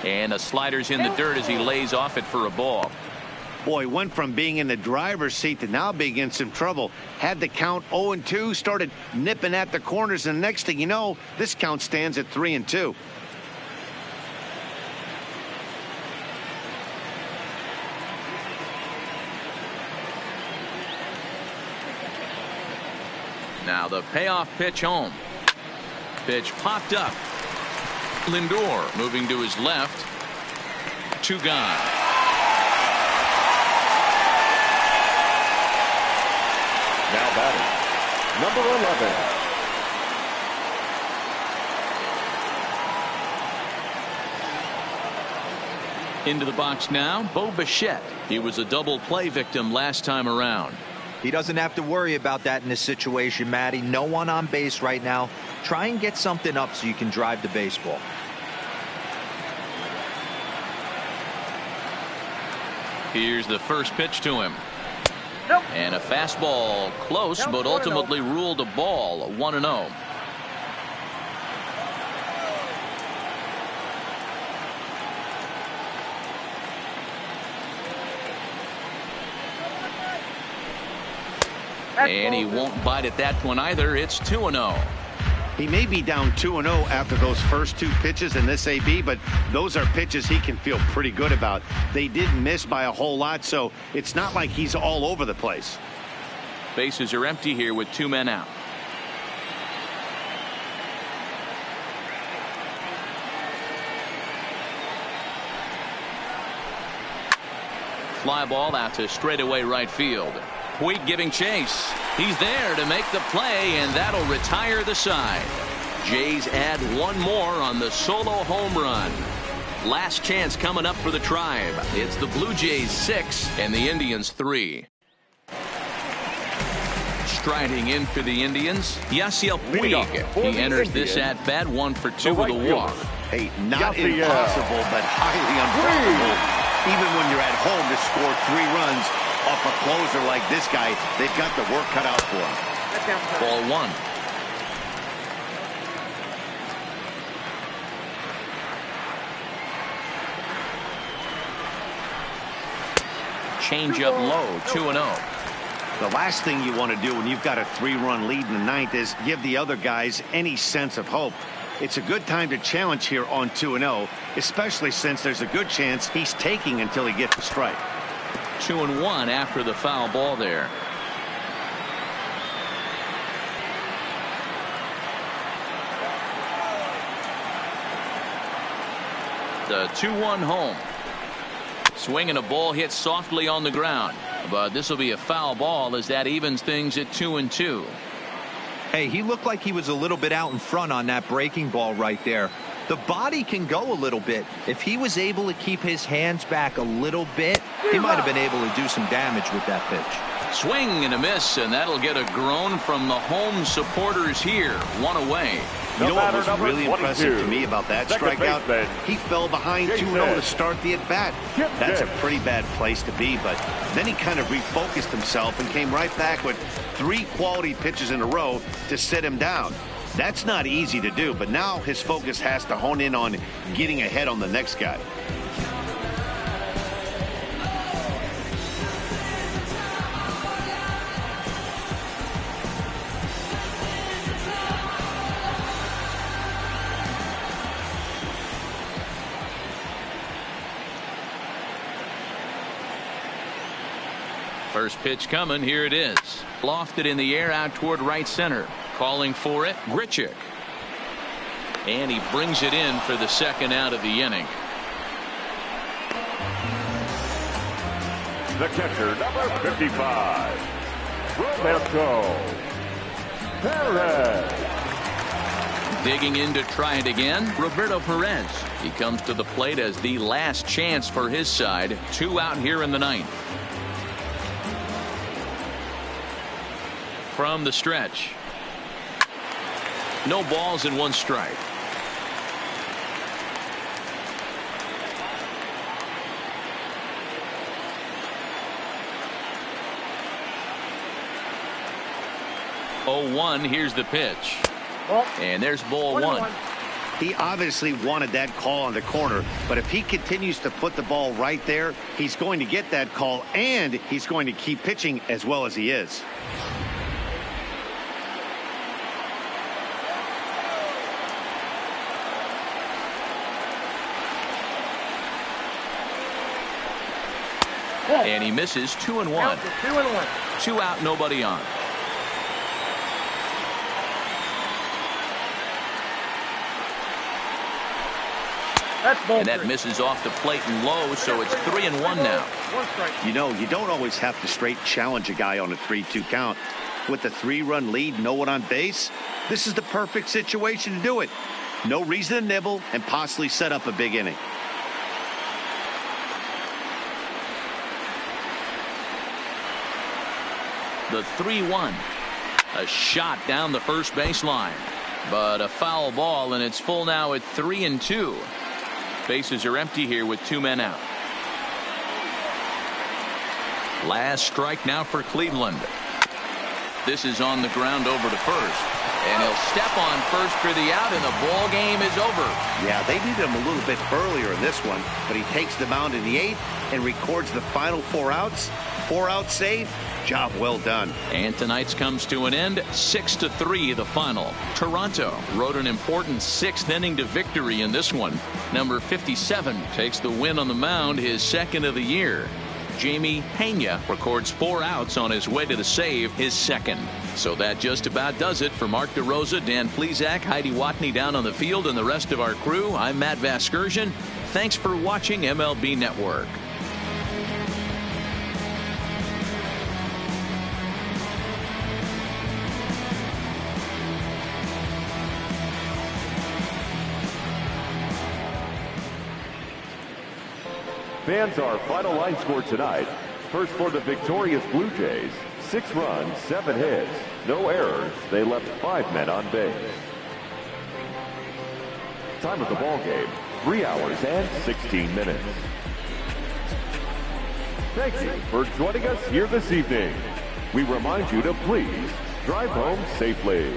A: And a slider's in the dirt as he lays off it for a ball.
B: Boy, went from being in the driver's seat to now being in some trouble. Had the count 0-2, started nipping at the corners, and the next thing you know, this count stands at 3-2.
A: Now the payoff pitch home. Pitch popped up. Lindor moving to his left. 2 gone.
C: Now batting, number 11.
A: Into the box now, Bo Bichette. He was a double play victim last time around.
D: He doesn't have to worry about that in this situation, Matty. No one on base right now. Try and get something up so you can drive the baseball.
A: Here's the first pitch to him. And a fastball close, but ultimately ruled a ball. 1-0. And he won't bite at that one either. It's 2-0.
B: He may be down 2-0 after those first 2 pitches in this AB, but those are pitches he can feel pretty good about. They didn't miss by a whole lot, so it's not like he's all over the place.
A: Bases are empty here with 2 men out. Fly ball out to straightaway right field. Puig giving chase. He's there to make the play, and that'll retire the side. Jays add 1 more on the solo home run. Last chance coming up for the Tribe. It's the Blue Jays 6 and the Indians 3. Striding in for the Indians, Yasiel Puig. He enters this at bat 1 for 2 with a walk.
B: Hey, not impossible, but highly improbable. Even when you're at home to score 3 runs off a closer like this guy, they've got the work cut out for him.
A: Ball 1. Change up low, 2-0.
B: The last thing you want to do when you've got a 3-run lead in the 9th is give the other guys any sense of hope. It's a good time to challenge here on 2-0, especially since there's a good chance he's taking until he gets a strike.
A: 2-1 after the foul ball there. The 2-1 home. Swing and a ball hit softly on the ground, but this will be a foul ball as that evens things at 2-2.
D: Hey, he looked like he was a little bit out in front on that breaking ball right there. The body can go a little bit. If he was able to keep his hands back a little bit, he might have been able to do some damage with that pitch.
A: Swing and a miss, and that'll get a groan from the home supporters here. 1 away.
B: You know what was really impressive to me about that strikeout? He fell behind 2-0 to start the at-bat. That's a pretty bad place to be, but then he kind of refocused himself and came right back with 3 quality pitches in a row to sit him down. That's not easy to do, but now his focus has to hone in on getting ahead on the next guy.
A: First pitch coming. Here it is. Lofted in the air out toward right center. Calling for it, Grichuk. And he brings it in for the second out of the inning.
C: The catcher, number 55, Roberto Perez.
A: Digging in to try it again, Roberto Perez. He comes to the plate as the last chance for his side. 2 out here in the ninth. From the stretch. No balls and 1 strike. Oh, 1. Here's the pitch. And there's ball 1.
B: He obviously wanted that call on the corner, but if he continues to put the ball right there, he's going to get that call, and he's going to keep pitching as well as he is.
A: And he misses. 2-1.
G: 2-1.
A: 2 out, nobody on. And that misses off the plate and low, so it's 3-1 now.
B: You know, you don't always have to straight challenge a guy on a 3-2 count. With the 3-run lead, no one on base, this is the perfect situation to do it. No reason to nibble and possibly set up a big inning.
A: The 3-1. A shot down the first baseline. But a foul ball, and it's full now at 3-2. Bases are empty here with 2 men out. Last strike now for Cleveland. This is on the ground over to first. And he'll step on first for the out, and the ball game is over.
B: Yeah, they needed him a little bit earlier in this one, but he takes the mound in the 8th and records the final 4 outs. 4 out save. Job well done.
A: And tonight's comes to an end. 6-3 the final. Toronto rode an important 6th inning to victory in this one. Number 57 takes the win on the mound, his 2nd of the year. Jamie Pena records 4 outs on his way to the save, his 2nd. So that just about does it for Mark DeRosa, Dan Plesac, Heidi Watney down on the field, and the rest of our crew. I'm Matt Vasgersian. Thanks for watching MLB Network.
C: Fans, our final line score tonight. First for the victorious Blue Jays, 6 runs, 7 hits, no errors. They left 5 men on base. Time of the ball game, 3 hours and 16 minutes. Thank you for joining us here this evening. We remind you to please drive home safely.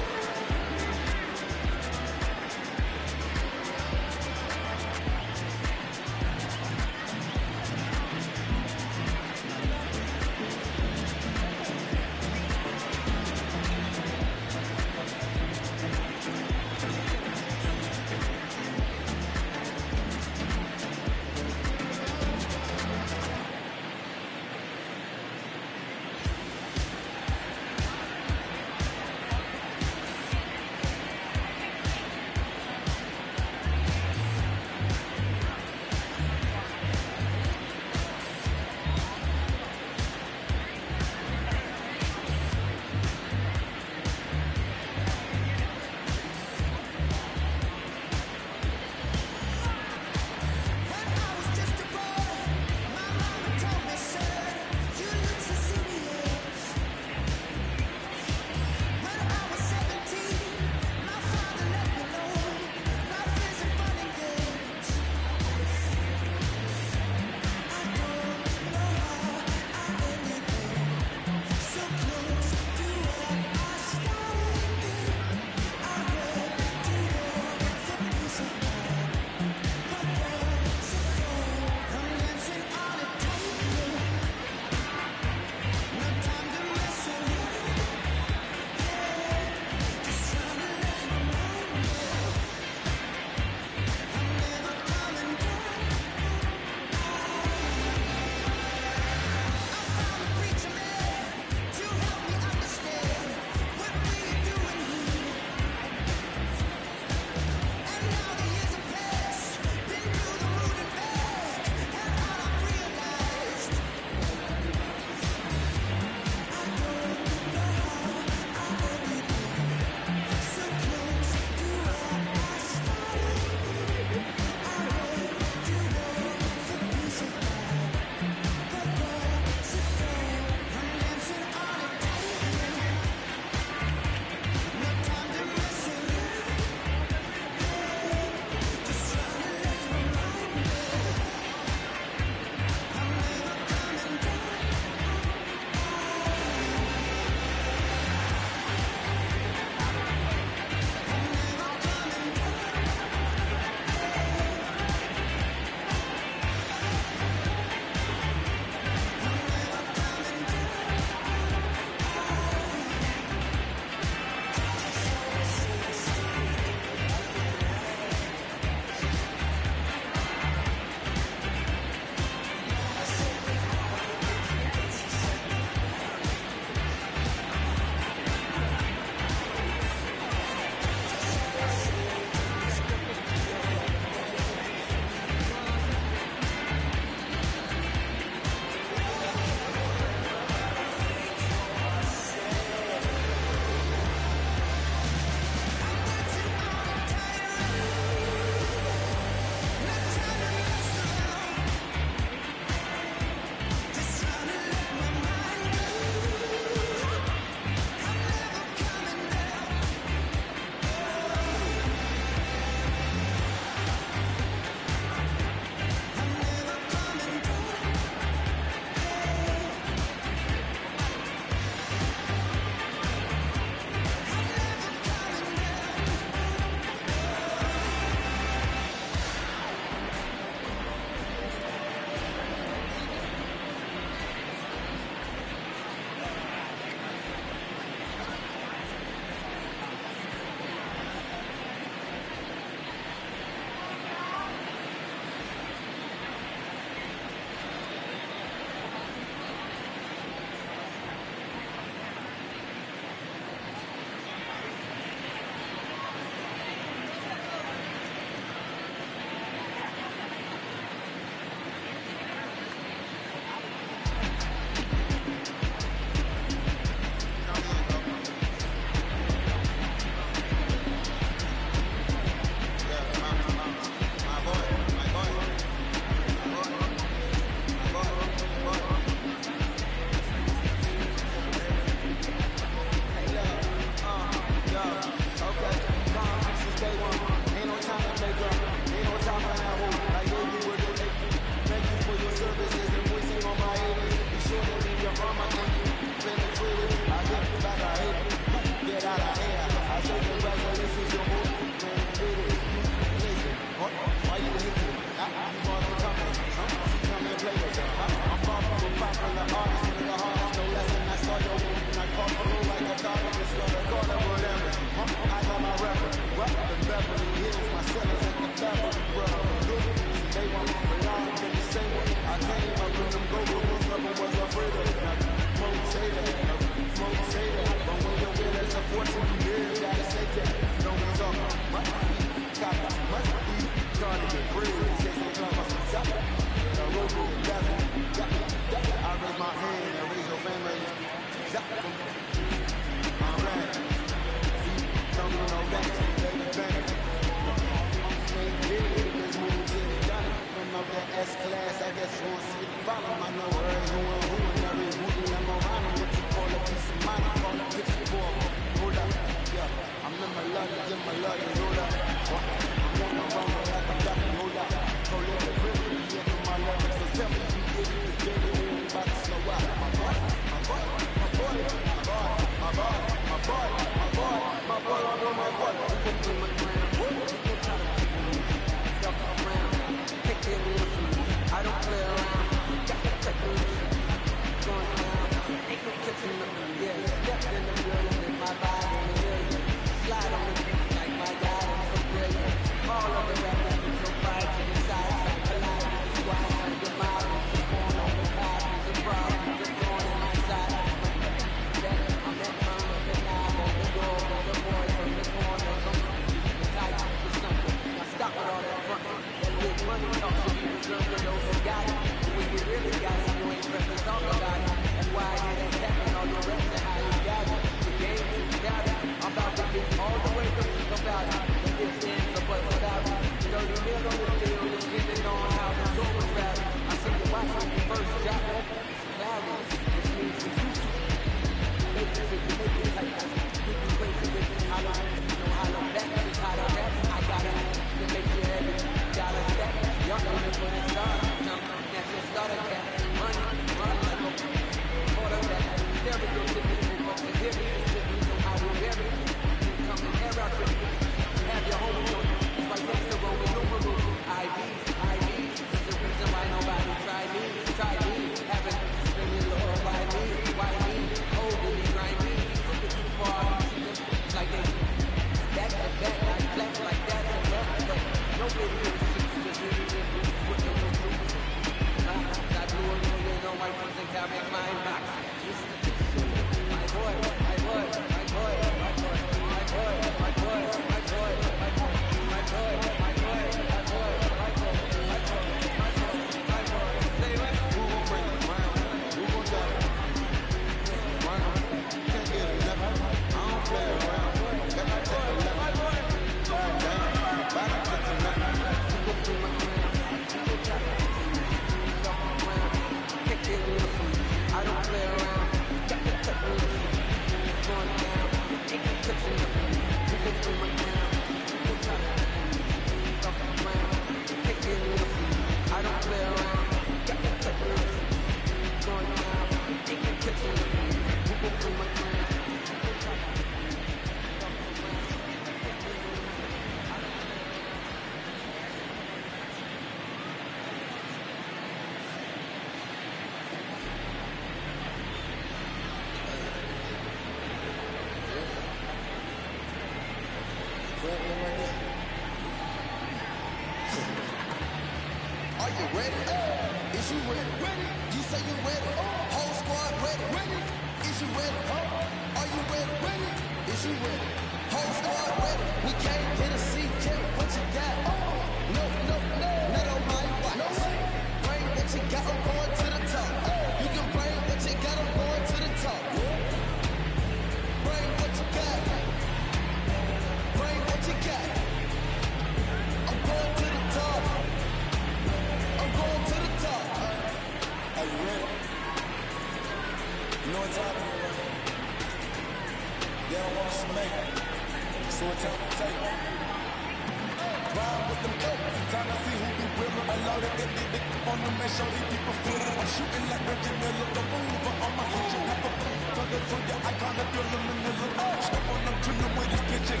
H: Step on them, kill them with this bitch.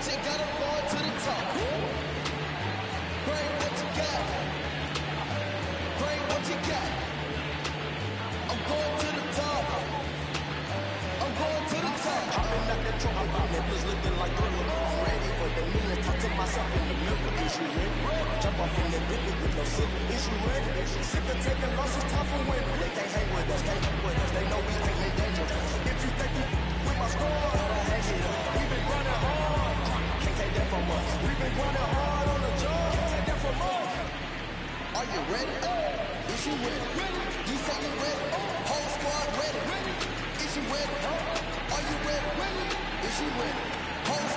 H: you gotta go to the top. Bring what you got. Bring what you got. I'm going to the top. I'm going to the top. Hopping out the truck, my nipples looking like Thriller. I'm ready for the meal. Talk to myself in the mirror. Is you ready? Jump off in the Bentley with no silver. Is you ready? Sick of taking losses, time for winning. They can't hang with us, can't hang with us. They know we ain't in danger. If you think you with my score, better hang it up. We've been running hard. Can't take that from us. We've been running hard on the job. Can't take that from us. Are you ready? Is you ready? You say you ready? Whole squad ready? Is you ready? Are you ready? Is you ready? Whole